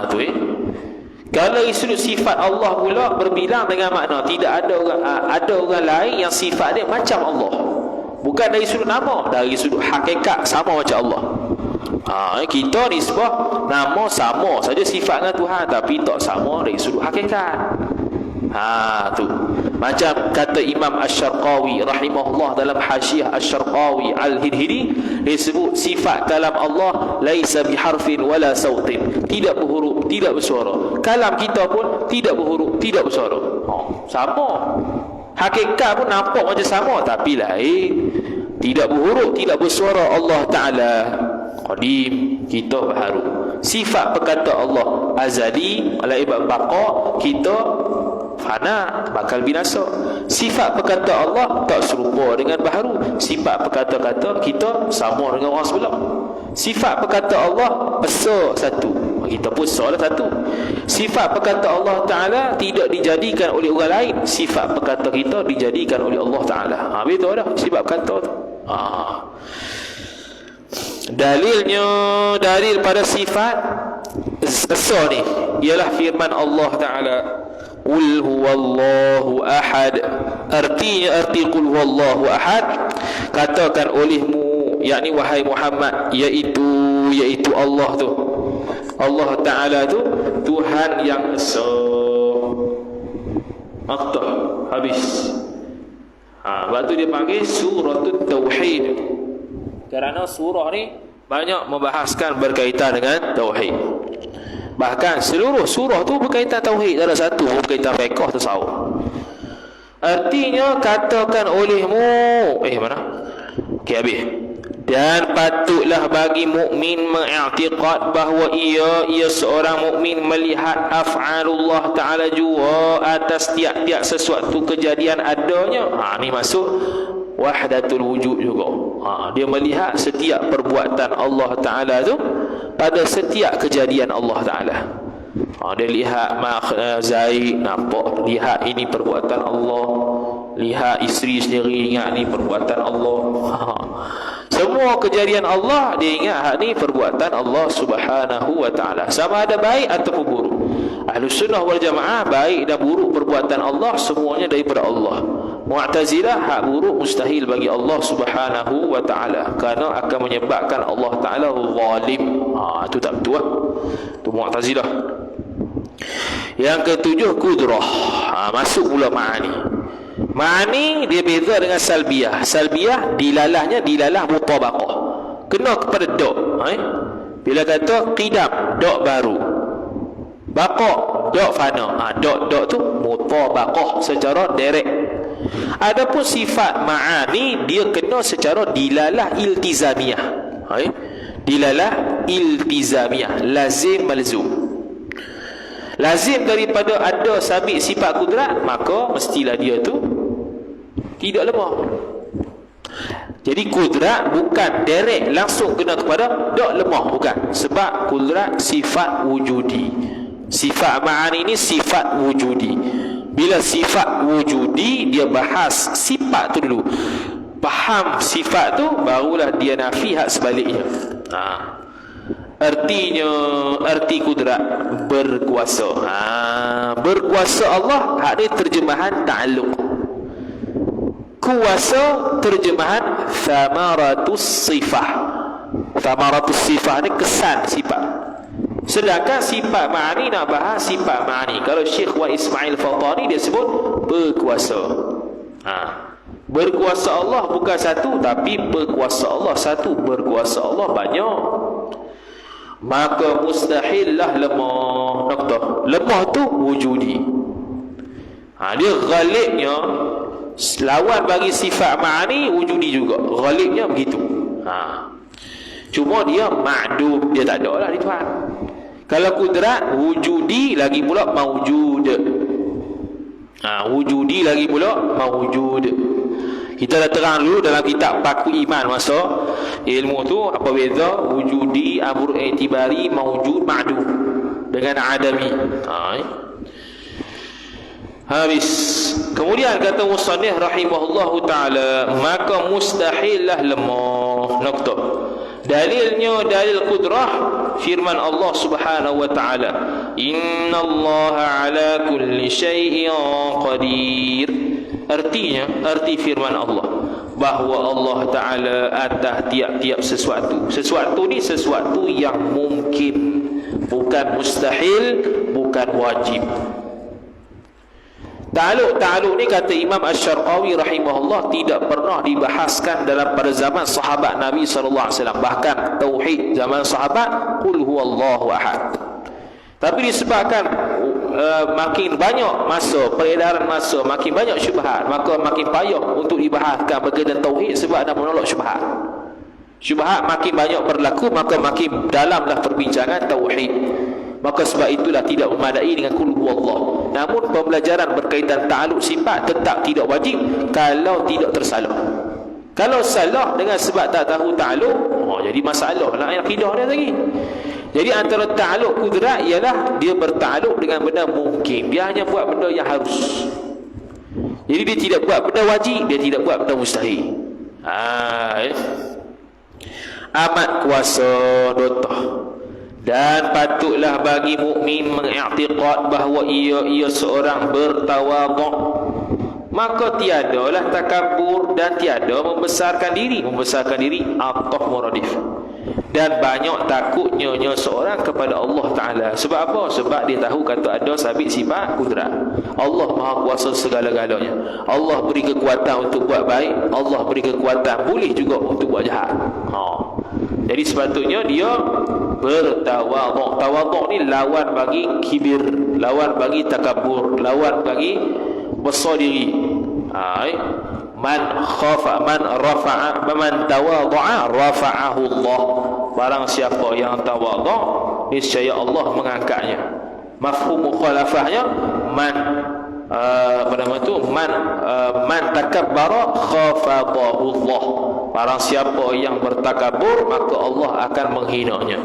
Tu Kalau dari sudut sifat Allah pula berbilang dengan makna tidak ada orang lain yang sifat dia macam Allah. Bukan dari sudut nama, dari sudut hakikat sama macam Allah. Kita nisbah nama sama saja sifat dengan Tuhan, tapi tak sama dari sudut hakikat. Tu macam kata Imam Asy-Syarqawi rahimahullah dalam Hasyiah Asy-Syarqawi Al-Hidhiri, dia sebut sifat kalam Allah laisa biharfin wala sautin, tidak berhuruf, tidak bersuara. Kalam kita pun tidak berhuruf, tidak bersuara. Sama. Hakikat pun nampak macam sama, tapi lain. Tidak berhuruf, tidak bersuara. Allah Ta'ala qadim, kita baharu. Sifat perkata Allah azali, alaibat baqa, kita fana, bakal binasa. Sifat perkata Allah tak serupa dengan baharu. Sifat perkata-kata kita sama dengan orang sebelah. Sifat perkata Allah esa satu, Itu pun soalan satu. Sifat perkataan Allah Ta'ala tidak dijadikan oleh orang lain. Sifat perkataan kita dijadikan oleh Allah Ta'ala. Betul dah sifat perkataan tu. Dalilnya, dalil pada sifat esa ni ialah firman Allah Ta'ala, Qul huwallahu ahad. Artinya, arti Qul huwallahu ahad, katakan olehmu, yakni wahai Muhammad, iaitu Allah tu, Allah Ta'ala tu Tuhan yang esa. Maktah habis. Lepas tu dia panggil suratul Tauhid, kerana surah ni banyak membahaskan berkaitan dengan Tauhid. Bahkan seluruh surah tu berkaitan Tauhid, tak ada satu berkaitan fiqh tasawuf. Artinya, katakan olehmu, mana? Okey, habis. Dan patutlah bagi mukmin mengiktikad bahawa ia seorang mukmin melihat af'alullah Ta'ala juga atas tiap-tiap sesuatu kejadian adanya. Ni masuk wahdatul wujud juga. Dia melihat setiap perbuatan Allah Ta'ala tu pada setiap kejadian Allah Ta'ala. Dia lihat Zaid, nampak, lihat ini perbuatan Allah. Lihat isteri sendiri, ingat ni perbuatan Allah. Semua kejadian Allah dia ingat ni perbuatan Allah Subhanahu wa Ta'ala, sama ada baik ataupun buruk. Ahlus Sunnah wal Jamaah, baik dan buruk perbuatan Allah semuanya daripada Allah. Mu'tazilah, hak buruk mustahil bagi Allah Subhanahu wa Ta'ala, kerana akan menyebabkan Allah Ta'ala zalim. Itu tak betul lah. Itu Mu'tazilah. Yang ketujuh, kudrah. Masuk pula ma'ani. Ma'ani dia beza dengan salbiyah. Salbiyah dilalahnya dilalah mutabaqah, kena kepada dok. Bila kata qidam, dok baru, baqa, dok fana. Dok tu mutabaqah secara direct. Adapun sifat ma'ani dia kena secara dilalah iltizamiyah. Dilalah iltizamiyah, lazim malzum. Lazim daripada ada sabit sifat kudrat, maka mestilah dia tu tidak lemah. Jadi kudrat bukan direct langsung kena kepada dok lemah, bukan. Sebab kudrat sifat wujudi. Sifat ma'ani ini sifat wujudi. Bila sifat wujudi, dia bahas sifat tu dulu. Faham sifat tu, barulah dia nafi hak sebaliknya. Artinya, arti kudrat berkuasa. Berkuasa Allah, hak ni terjemahan ta'alluq. Kuasa terjemahan thamaratus sifah. Thamaratus sifah ni kesan sifat. Sedangkan sifat ma'ani nak bahas sifat ma'ani. Kalau Syekh Wan Ismail Fatani dia sebut berkuasa. Berkuasa Allah bukan satu, tapi berkuasa Allah satu, berkuasa Allah banyak. Maka mustahillah lemah. Noktah. Lemah tu wujudi. Dia ghalibnya, lawan bagi sifat ma'ani wujudi juga. Ghalibnya begitu. Cuma dia ma'dum, dia tak ada lah di Tuhan. Kalau kudrat wujudi lagi pula mawjud. Wujudi lagi pula mawjud. Kita dah terang dulu dalam kitab Paku Iman masa ilmu tu apa beza wujudi, amr i'tibari, mawjud, ma'dum dengan adami. Habis. Kemudian kata musannif rahimahullahu ta'ala, maka mustahillah lemah. Noktah. Dalilnya dalil kudrah firman Allah Subhanahu wa ta'ala, innallaha ala kulli syai'in qadir. Artinya, arti firman Allah bahawa Allah Ta'ala atas tiap-tiap sesuatu. Sesuatu ni sesuatu yang mungkin, bukan mustahil, bukan wajib. Ta'aluk ni kata Imam Asy-Syarqawi rahimahullah tidak pernah dibahaskan dalam pada zaman sahabat Nabi SAW. Bahkan tauhid zaman sahabat, qul huwallahu ahad. Tapi disebabkan makin banyak masa, peredaran masa, makin banyak syubhat, maka makin payah untuk dibahaskan berkaitan tauhid sebab nak menolak syubhat. Syubhat makin banyak berlaku, maka makin dalamlah perbincangan tauhid. Maka sebab itulah tidak memadai dengan qul huwallah. Namun pembelajaran berkaitan ta'aluk sifat tetap tidak wajib kalau tidak tersalah. Kalau salah dengan sebab tak tahu ta'aluk, jadi masalah lah akidah dia lagi. Jadi antara ta'alluq kudrat ialah dia bertakluk dengan benda mungkin. Dia hanya buat benda yang harus. Jadi dia tidak buat benda wajib, dia tidak buat benda mustahil. Amat kuasa dotah. Dan patutlah bagi mukmin mengiktikad bahawa ia seorang bertawaduk. Maka tiadalah takabur dan tiada membesarkan diri. Membesarkan diri atau muradif. Dan banyak takutnya seorang kepada Allah Ta'ala. Sebab apa? Sebab dia tahu kata ada sabit sifat kudrat. Allah maha kuasa segala-galanya. Allah beri kekuatan untuk buat baik, Allah beri kekuatan boleh juga untuk buat jahat. Jadi sepatutnya dia bertawaduk. Tawaduk ni lawan bagi kibir, lawan bagi takabur, lawan bagi besar diri. Man khafa man rafa'a man tawadhu'a rafa'ahu Allah. Barang siapa yang tawadhu, niscaya Allah mengangkatnya. Mafhum mukhalafahnya man man takabbara khafadahu Allah. Barang siapa yang bertakabur, maka Allah akan menghinanya.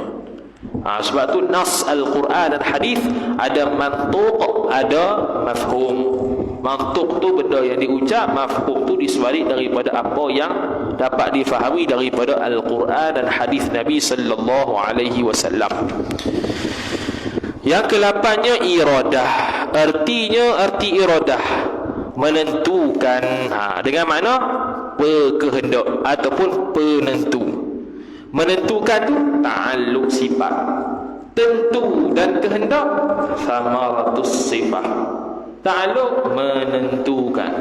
Sebab tu nas Al-Quran dan hadis ada mantuq, ada mafhum. Mantuq tu benda yang diucap, mafhum tu disebalik daripada apa yang dapat difahami daripada Al-Quran dan hadis Nabi sallallahu alaihi wasallam. Yang ke-8-nya iradah. Arti iradah menentukan, dengan makna berkehendak ataupun penentu. Menentukan tu ta'alluq sifat. Tentu dan kehendak samaratus sifat. Ta'alluq menentukan.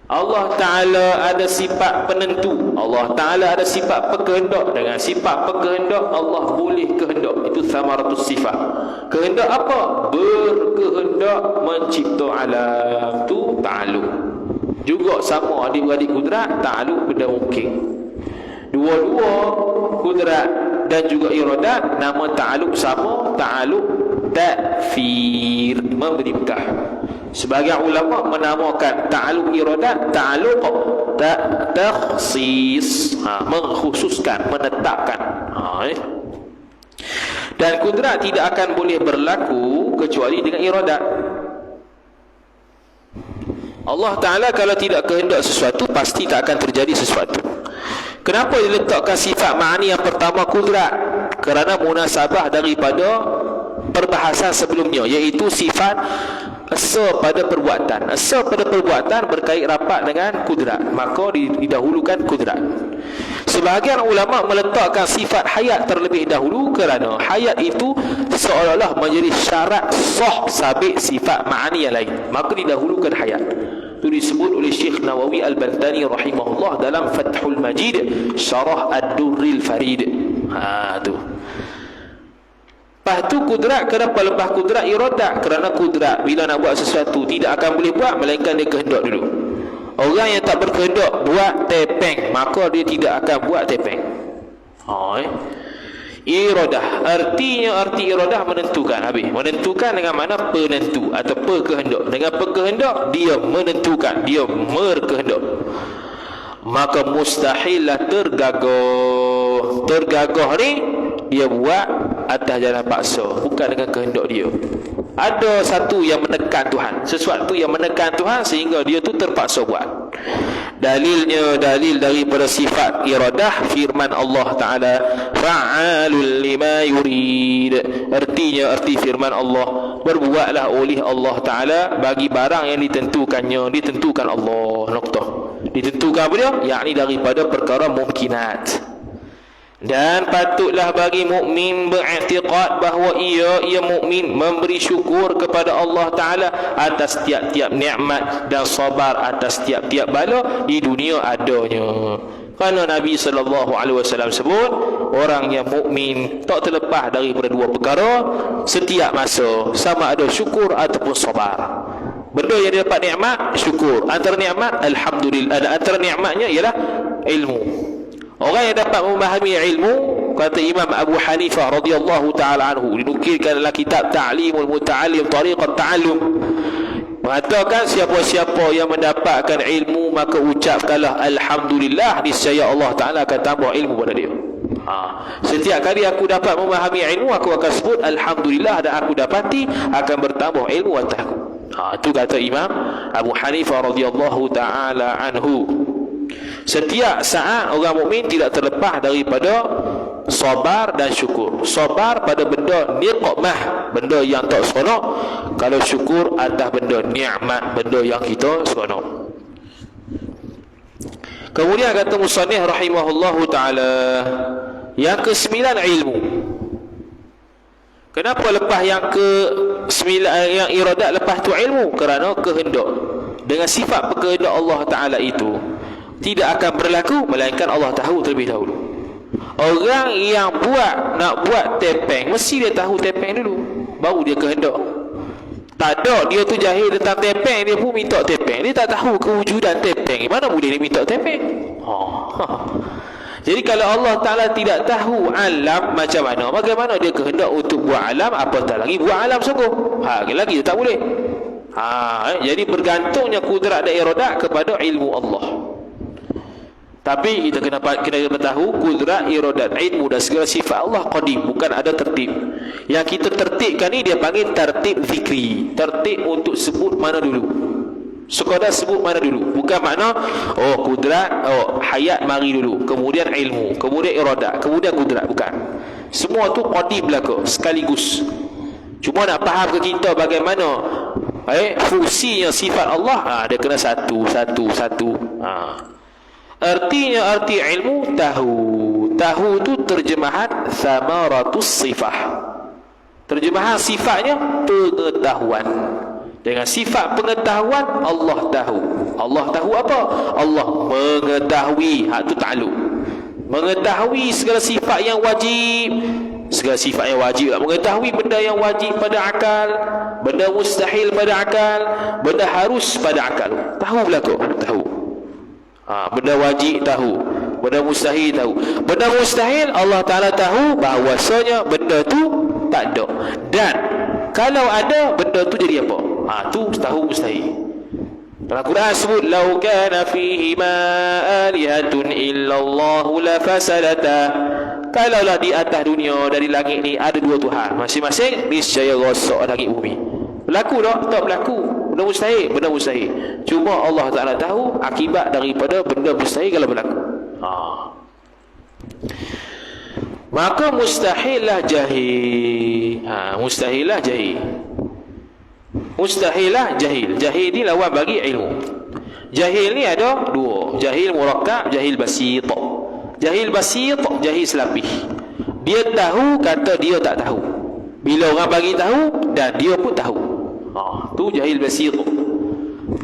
Allah Ta'ala ada sifat penentu, Allah Ta'ala ada sifat berkehendak. Dengan sifat berkehendak Allah boleh kehendak. Itu samaratus sifat. Kehendak apa? Berkehendak mencipta alam. Tu ta'alluq. Juga sama adik-beradik kudrat, ta'alluq benda mungkin. Dua-dua kudrat dan juga iradat, nama ta'alluq sama, ta'alluq ta'fir, memberi bekah. Sebagian ulama menamakan ta'alluq iradat ta'alluq takhsis, mengkhususkan, menetapkan. Dan kudrat tidak akan boleh berlaku kecuali dengan iradat. Allah Ta'ala kalau tidak kehendak sesuatu, pasti tak akan terjadi sesuatu. Kenapa diletakkan sifat ma'ani yang pertama kudrat? Kerana munasabah daripada perbahasan sebelumnya, iaitu sifat asa pada perbuatan. Asa pada perbuatan berkait rapat dengan kudrat, maka didahulukan kudrat. Sebahagian ulama meletakkan sifat hayat terlebih dahulu kerana hayat itu seolah-olah menjadi syarat sah sabit sifat ma'ani yang lain, maka didahulukan hayat. Itu disebut oleh Syekh Nawawi Al-Bantani rahimahullah dalam Fathul Majid Syarah Ad-Durril Farid. Tu. Lepas tu kudrat, kenapa lepas kudrat iradat? Kerana kudrat bila nak buat sesuatu tidak akan boleh buat melainkan dia kehendak dulu. Orang yang tak berkehendak buat tepeng, maka dia tidak akan buat tepeng. Iradah, arti iradah menentukan. Habis menentukan dengan makna penentu atau berkehendak. Dengan berkehendak dia menentukan, dia berkehendak. Maka mustahillah tergagah. Tergagah ni dia buat atas jalan paksa, bukan dengan kehendak dia. Ada satu yang menekan Tuhan, sesuatu yang menekan Tuhan sehingga dia tu terpaksa buat. Dalilnya dalil daripada sifat iradah firman Allah Ta'ala fa'alul lima yurid. Artinya arti firman Allah, berbuatlah oleh Allah Ta'ala bagi barang yang ditentukannya, ditentukan Allah. Noktah. Ditentukan apa dia? Yakni daripada perkara mungkinat. Dan patutlah bagi mukmin beriktikad bahawa ia mukmin memberi syukur kepada Allah Ta'ala atas tiap-tiap nikmat dan sabar atas tiap-tiap bala di dunia adanya. Kerana Nabi SAW sebut orang yang mukmin tak terlepas daripada dua perkara setiap masa, sama ada syukur ataupun sabar. Benda yang dia dapat nikmat, syukur. Antara nikmat, alhamdulillah. Antara nikmatnya ialah ilmu. Orang yang dapat memahami ilmu, kata Imam Abu Hanifah radhiyallahu ta'ala anhu, dinukilkan dalam kitab Ta'limul Muta'allim Tariqat Ta'allum, mengatakan siapa-siapa yang mendapatkan ilmu maka ucapkanlah alhamdulillah, niscaya Allah Ta'ala akan tambah ilmu pada dia. Setiap kali aku dapat memahami ilmu, aku akan sebut alhamdulillah, dan aku dapati akan bertambah ilmu atasku. Itu kata Imam Abu Hanifah radhiyallahu taala anhu. Setiap saat orang mukmin tidak terlepas daripada sabar dan syukur. Sabar pada benda niqmah, benda yang tak seronok. Kalau syukur atas benda nikmat, benda yang kita seronok. Kemudian kata musannif rahimahullahu taala, yang ke-9 ilmu. Kenapa lepas yang ke-9 yang iradat lepas tu ilmu? Kerana kehendak. Dengan sifat kehendak Allah taala itu tidak akan berlaku melainkan Allah tahu terlebih dahulu. Orang yang nak buat tepeng, mesti dia tahu tepeng dulu, baru dia kehendak. Tak ada dia tu jahil tentang tepeng, dia pun minta tepeng. Dia tak tahu kewujudan tepeng. Mana boleh dia minta tepeng? Jadi kalau Allah Ta'ala tidak tahu alam macam mana, bagaimana dia kehendak untuk buat alam, apatah lagi buat alam sungguh. Lagi dia tak boleh. Jadi bergantungnya kudrat dan iradat kepada ilmu Allah. Tapi kita kena tahu kudrat, iradat, ilmu dan segala sifat Allah qadim, bukan ada tertib. Yang kita tertibkan ni dia panggil tertib zikri. Tertib untuk sebut mana dulu, sekadar sebut mana dulu. Bukan makna kudrat, hayat mari dulu, kemudian ilmu, kemudian iradat, kemudian kudrat. Bukan. Semua tu qadim belaka sekaligus. Cuma nak faham ke kita bagaimana fungsinya sifat Allah, dia kena satu. Artinya arti ilmu tahu tu terjemahan samaratus sifah. Terjemahan sifatnya pengetahuan. Dengan sifat pengetahuan Allah tahu. Allah tahu apa? Allah mengetahui. Hak tu ta'alluq. Mengetahui segala sifat yang wajib. Segala sifat yang wajib lah. Mengetahui benda yang wajib pada akal, benda mustahil pada akal, benda harus pada akal. Tahu belaka? Tahu. Benda wajib tahu, benda mustahil tahu. Benda mustahil Allah Ta'ala tahu bahawasanya benda tu tak ada. Dan kalau ada, benda tu jadi apa? Tu tahu mustahil. Dalam Quran sebut lau kana fihi ma alihatun illallahu la fasadata. Kalaulah di atas dunia, dari langit ni ada dua Tuhan masing-masing, niscaya rosak langit bumi. Berlaku tak? Tak berlaku. Benda mustahil. Cuma Allah Ta'ala tahu akibat daripada benda mustahil kalau berlaku. Maka mustahillah jahil. Mustahillah jahil. Jahil ni lawan bagi ilmu. Jahil ni ada dua. Jahil murakkab, jahil basit. Jahil basit, jahil selapih. Dia tahu kata dia tak tahu. Bila orang bagi tahu dan dia pun tahu. Tu jahil basit.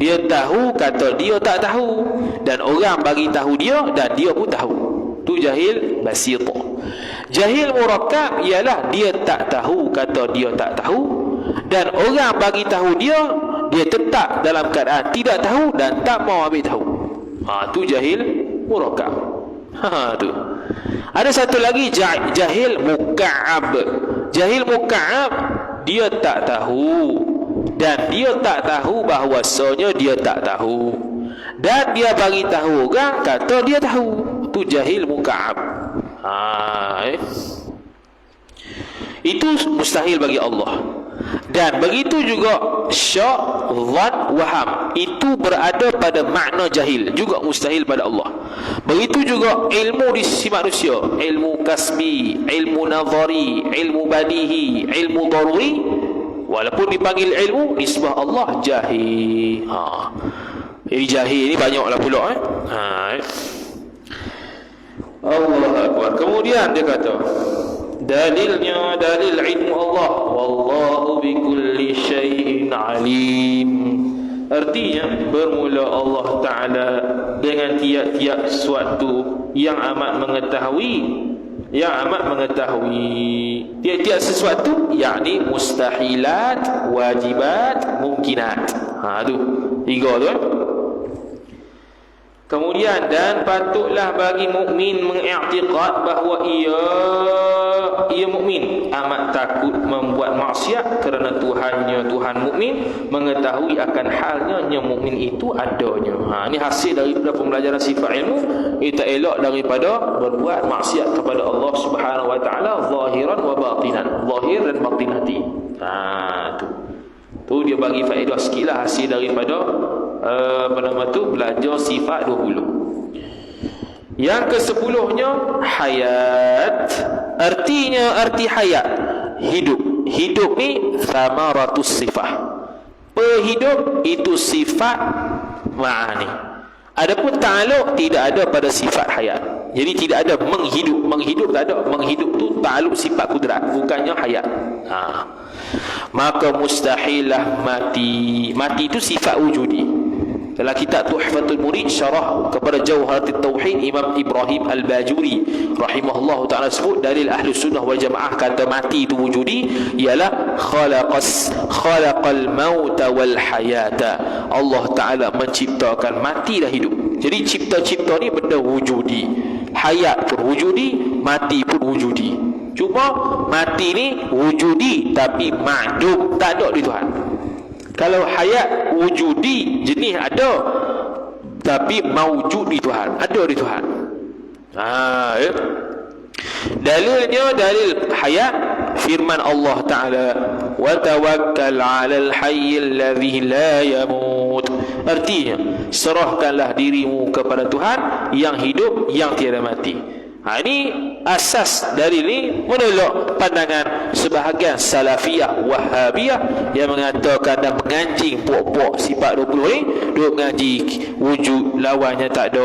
Dia tahu kata dia tak tahu, dan orang bagi tahu dia dan dia pun tahu. Tu jahil basit. Jahil murakkab ialah dia tak tahu kata dia tak tahu, dan orang bagi tahu dia tetap dalam keadaan tidak tahu dan tak mau ambil tahu. Tu jahil murakkab. Tu. Ada satu lagi jahil muka'ab. Jahil muka'ab, dia tak tahu, dan dia tak tahu bahawasanya dia tak tahu, dan dia bagi tahu orang kata dia tahu. Tu jahil muka'ab. Itu mustahil bagi Allah. Dan begitu juga syak, dhan, waham, itu berada pada makna jahil, juga mustahil pada Allah. Begitu juga ilmu di sisi manusia, ilmu kasbi, ilmu nazari, ilmu badihi, ilmu daruri, walaupun dipanggil ilmu, nisbah Allah jahil. Jadi jahil ni banyaklah pula. Allah Akbar. Kemudian dia kata, dalilnya dalil ilmu Allah, wallahu bikulli syai'in alim. Artinya bermula Allah Ta'ala dengan tiap-tiap sesuatu yang amat mengetahui. Tiap-tiap sesuatu, yakni mustahilat, wajibat, mungkinat. Tu tiga tu. Kemudian, dan patutlah bagi mukmin mengiktikad bahawa ia mukmin amat takut membuat maksiat kerana Tuhannya Tuhan mukmin mengetahui akan halnya mukmin itu adanya. Ini hasil daripada pembelajaran sifat ilmu. Kita elok daripada berbuat maksiat kepada Allah Subhanahu wa taala zahiran wa batinan, zahir dan batin hati. Tu dia bagi faedah sikitlah hasil daripada belajar sifat 20. Yang ke-10-nya hayat. Arti hayat hidup. Hidup ni thamaratus sifah. Perhidup itu sifat ma'ani. Adapun ta'aluk tidak ada pada sifat hayat. Jadi tidak ada menghidup. Menghidup tak ada. Menghidup tu ta'aluk sifat kudrat, bukannya hayat. Maka mustahillah mati. Mati itu sifat wujudi. Dalam kitab Tuhfatul Murid syarah kepada Jauharatul Tauhid, Imam Ibrahim Al-Bajuri rahimahullah ta'ala sebut dalil ahli sunnah wal jamaah kata mati itu wujudi ialah khalaqal mauta wal hayata. Allah Ta'ala menciptakan mati dan hidup. Jadi cipta-cipta ni benda wujudi. Hayat pun wujudi, mati pun wujudi. Cuma mati ni wujudi tapi ma'dum, tak ada di Tuhan. Kalau hayat wujudi, jenis ada, tapi mawujud di Tuhan, ada di Tuhan. Ya. Dalilnya dalil hayat firman Allah Ta'ala, wa tawakkal 'alal hayyil ladzi la yamut. Artinya, serahkanlah dirimu kepada Tuhan yang hidup, yang tiada mati. Ini asas dari ini menolak pandangan sebahagian salafiyah wahabiyah yang mengatakan dan menganjing puak-puak sifat 20 ni, duk mengaji wujud lawannya tak ada,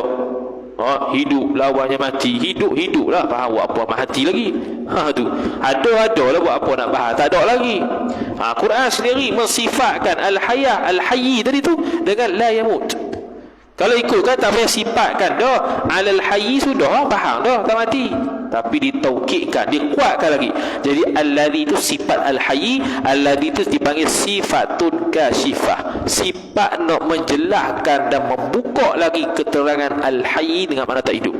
hidup lawannya mati. Hidup lah, faham buat apa mati lagi. Tu ada lah buat apa nak bahas, tak ada lagi. Quran sendiri mensifatkan al-hayah, al-hayyi tadi tu dengan la yamut. Kalau ikutkan tak payah sifatkan dah, alal hayyi sudah faham dah, tak mati. Tapi ditaukidkan, dikuatkan lagi. Jadi alladhi itu sifat al-hayyi, alladhi itu dipanggil sifatun kasyifah. Sifat nak menjelaskan dan membuka lagi keterangan al-hayyi dengan mana tak hidup.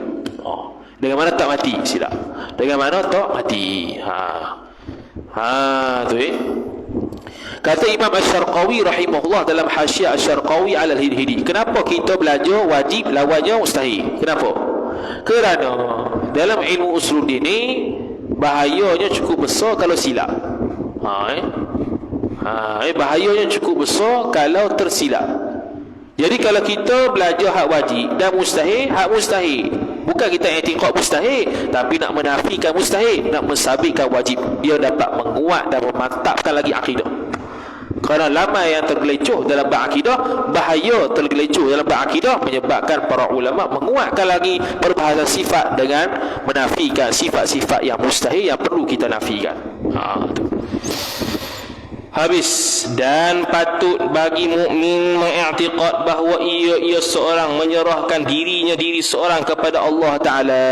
Dengan mana tak mati, silap. Dengan mana tak mati. Tu Kata Imam Asy-Syarqawi rahimahullah dalam Hasyiah Asy-Syarqawi 'ala al-Hidi, kenapa kita belajar wajib lawannya mustahil? Kenapa? Kerana dalam ilmu usuluddin ni bahayanya cukup besar kalau silap. Bahayanya cukup besar kalau tersilap. Jadi kalau kita belajar hak wajib dan mustahil, hak mustahil, bukan kita i'tiqad mustahil, tapi nak menafikan mustahil, nak mensabitkan wajib, dia dapat menguat dan memantapkan lagi akidah. Kerana lama yang tergelecuh dalam berakidah, bahaya tergelecuh dalam berakidah menyebabkan para ulama menguatkan lagi perbahasan sifat dengan menafikan sifat-sifat yang mustahil yang perlu kita nafikan. Habis. Dan patut bagi mukmin mengiktikad bahawa ia seorang menyerahkan diri seorang kepada Allah Ta'ala.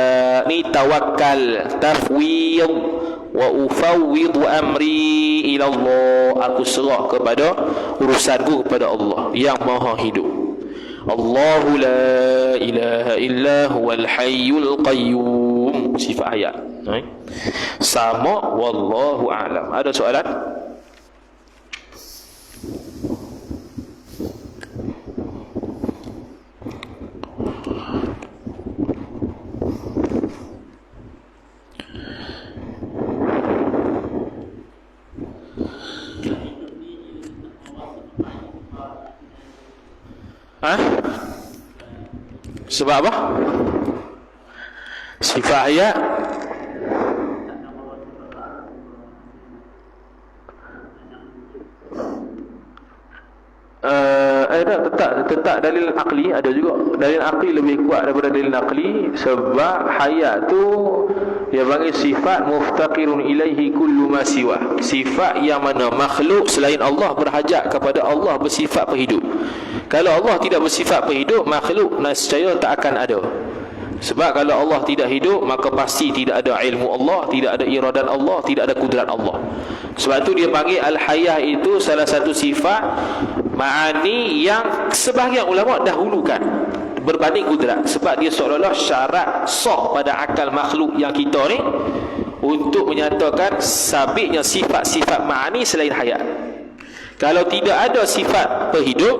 Ni tawakal, tafwid. Wa ufawwidu amri ila Allah. Aku serah kepada urusanku kepada Allah yang maha hidup. Allahu la ilaha illa huwal hayyul qayyum. Sifat ayat sama. Wallahu a'lam. Ada soalan? Sebab apa? Sifat ayat tetap dalil akli ada juga. Dalil akli lebih kuat daripada dalil akli, sebab hayat tu dia panggil sifat muftaqirun ilaihi kullu ma siwa. Sifat yang mana makhluk selain Allah berhajat kepada Allah bersifat penghidup. Kalau Allah tidak bersifat penghidup, makhluk nescaya tak akan ada. Sebab kalau Allah tidak hidup, maka pasti tidak ada ilmu Allah, tidak ada iradan Allah, tidak ada kudrat Allah. Sebab tu dia panggil al-hayah itu salah satu sifat ma'ani yang sebahagian ulama dahulukan berbanding kudrat, sebab dia seolah-olah syarat sah pada akal makhluk yang kita ni untuk menyatakan sabitnya sifat-sifat ma'ani selain hayat. Kalau tidak ada sifat berhidup,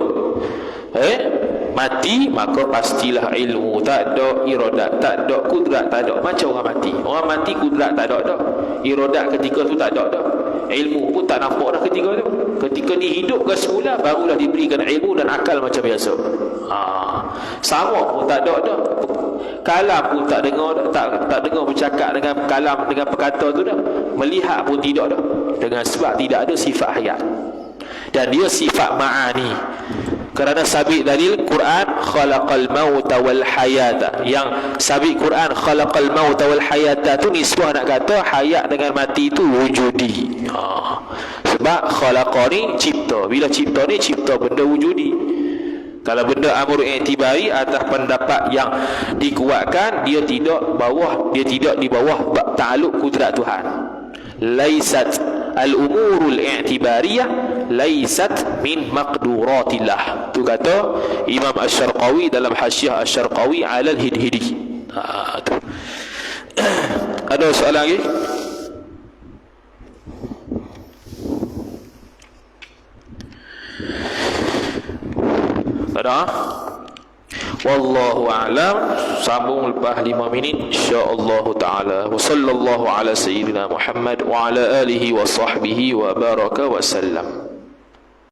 mati, maka pastilah ilmu tak ada, iradat tak ada, kudrat tak ada. Macam orang mati, orang mati kudrat tak ada dah, iradat ketika tu tak ada dah, ilmu pun tak nampak dah ketika tu. Ketika dihidupkan semula, barulah diberikan ilmu dan akal macam biasa. Sama pun tak ada dah, kalam pun tak dengar dah, tak dengar bercakap dengan kalam, dengan perkata tu dah, melihat pun tidak dah, dengan sebab tidak ada sifat hayat. Dan dia sifat ma'ani, kerana sabit dalil Quran khalaqal mauta wal hayata. Yang sabit Quran khalaqal mauta wal hayata tu nisbah nak kata hayat dengan mati tu wujudi. Sebab khalaqa ni cipta. Bila cipta ni cipta benda wujudi. Kalau benda amru i'tibari atas pendapat yang dikuatkan, dia tidak di bawah ta'aluk kudrat Tuhan. Laisat al-umurul i'tibariyah laisat min maqduratillah. Tu kata Imam Asy-Syarqawi dalam Hasyiah Asy-Syarqawi 'ala al-Hidhidi. Tu. Ada soalan lagi? Ada? Wallahu a'lam. Sambung lepas 5 minit insya-Allah taala. Wa sallallahu ala sayyidina Muhammad wa ala alihi wa sahbihi wa baraka wa sallam.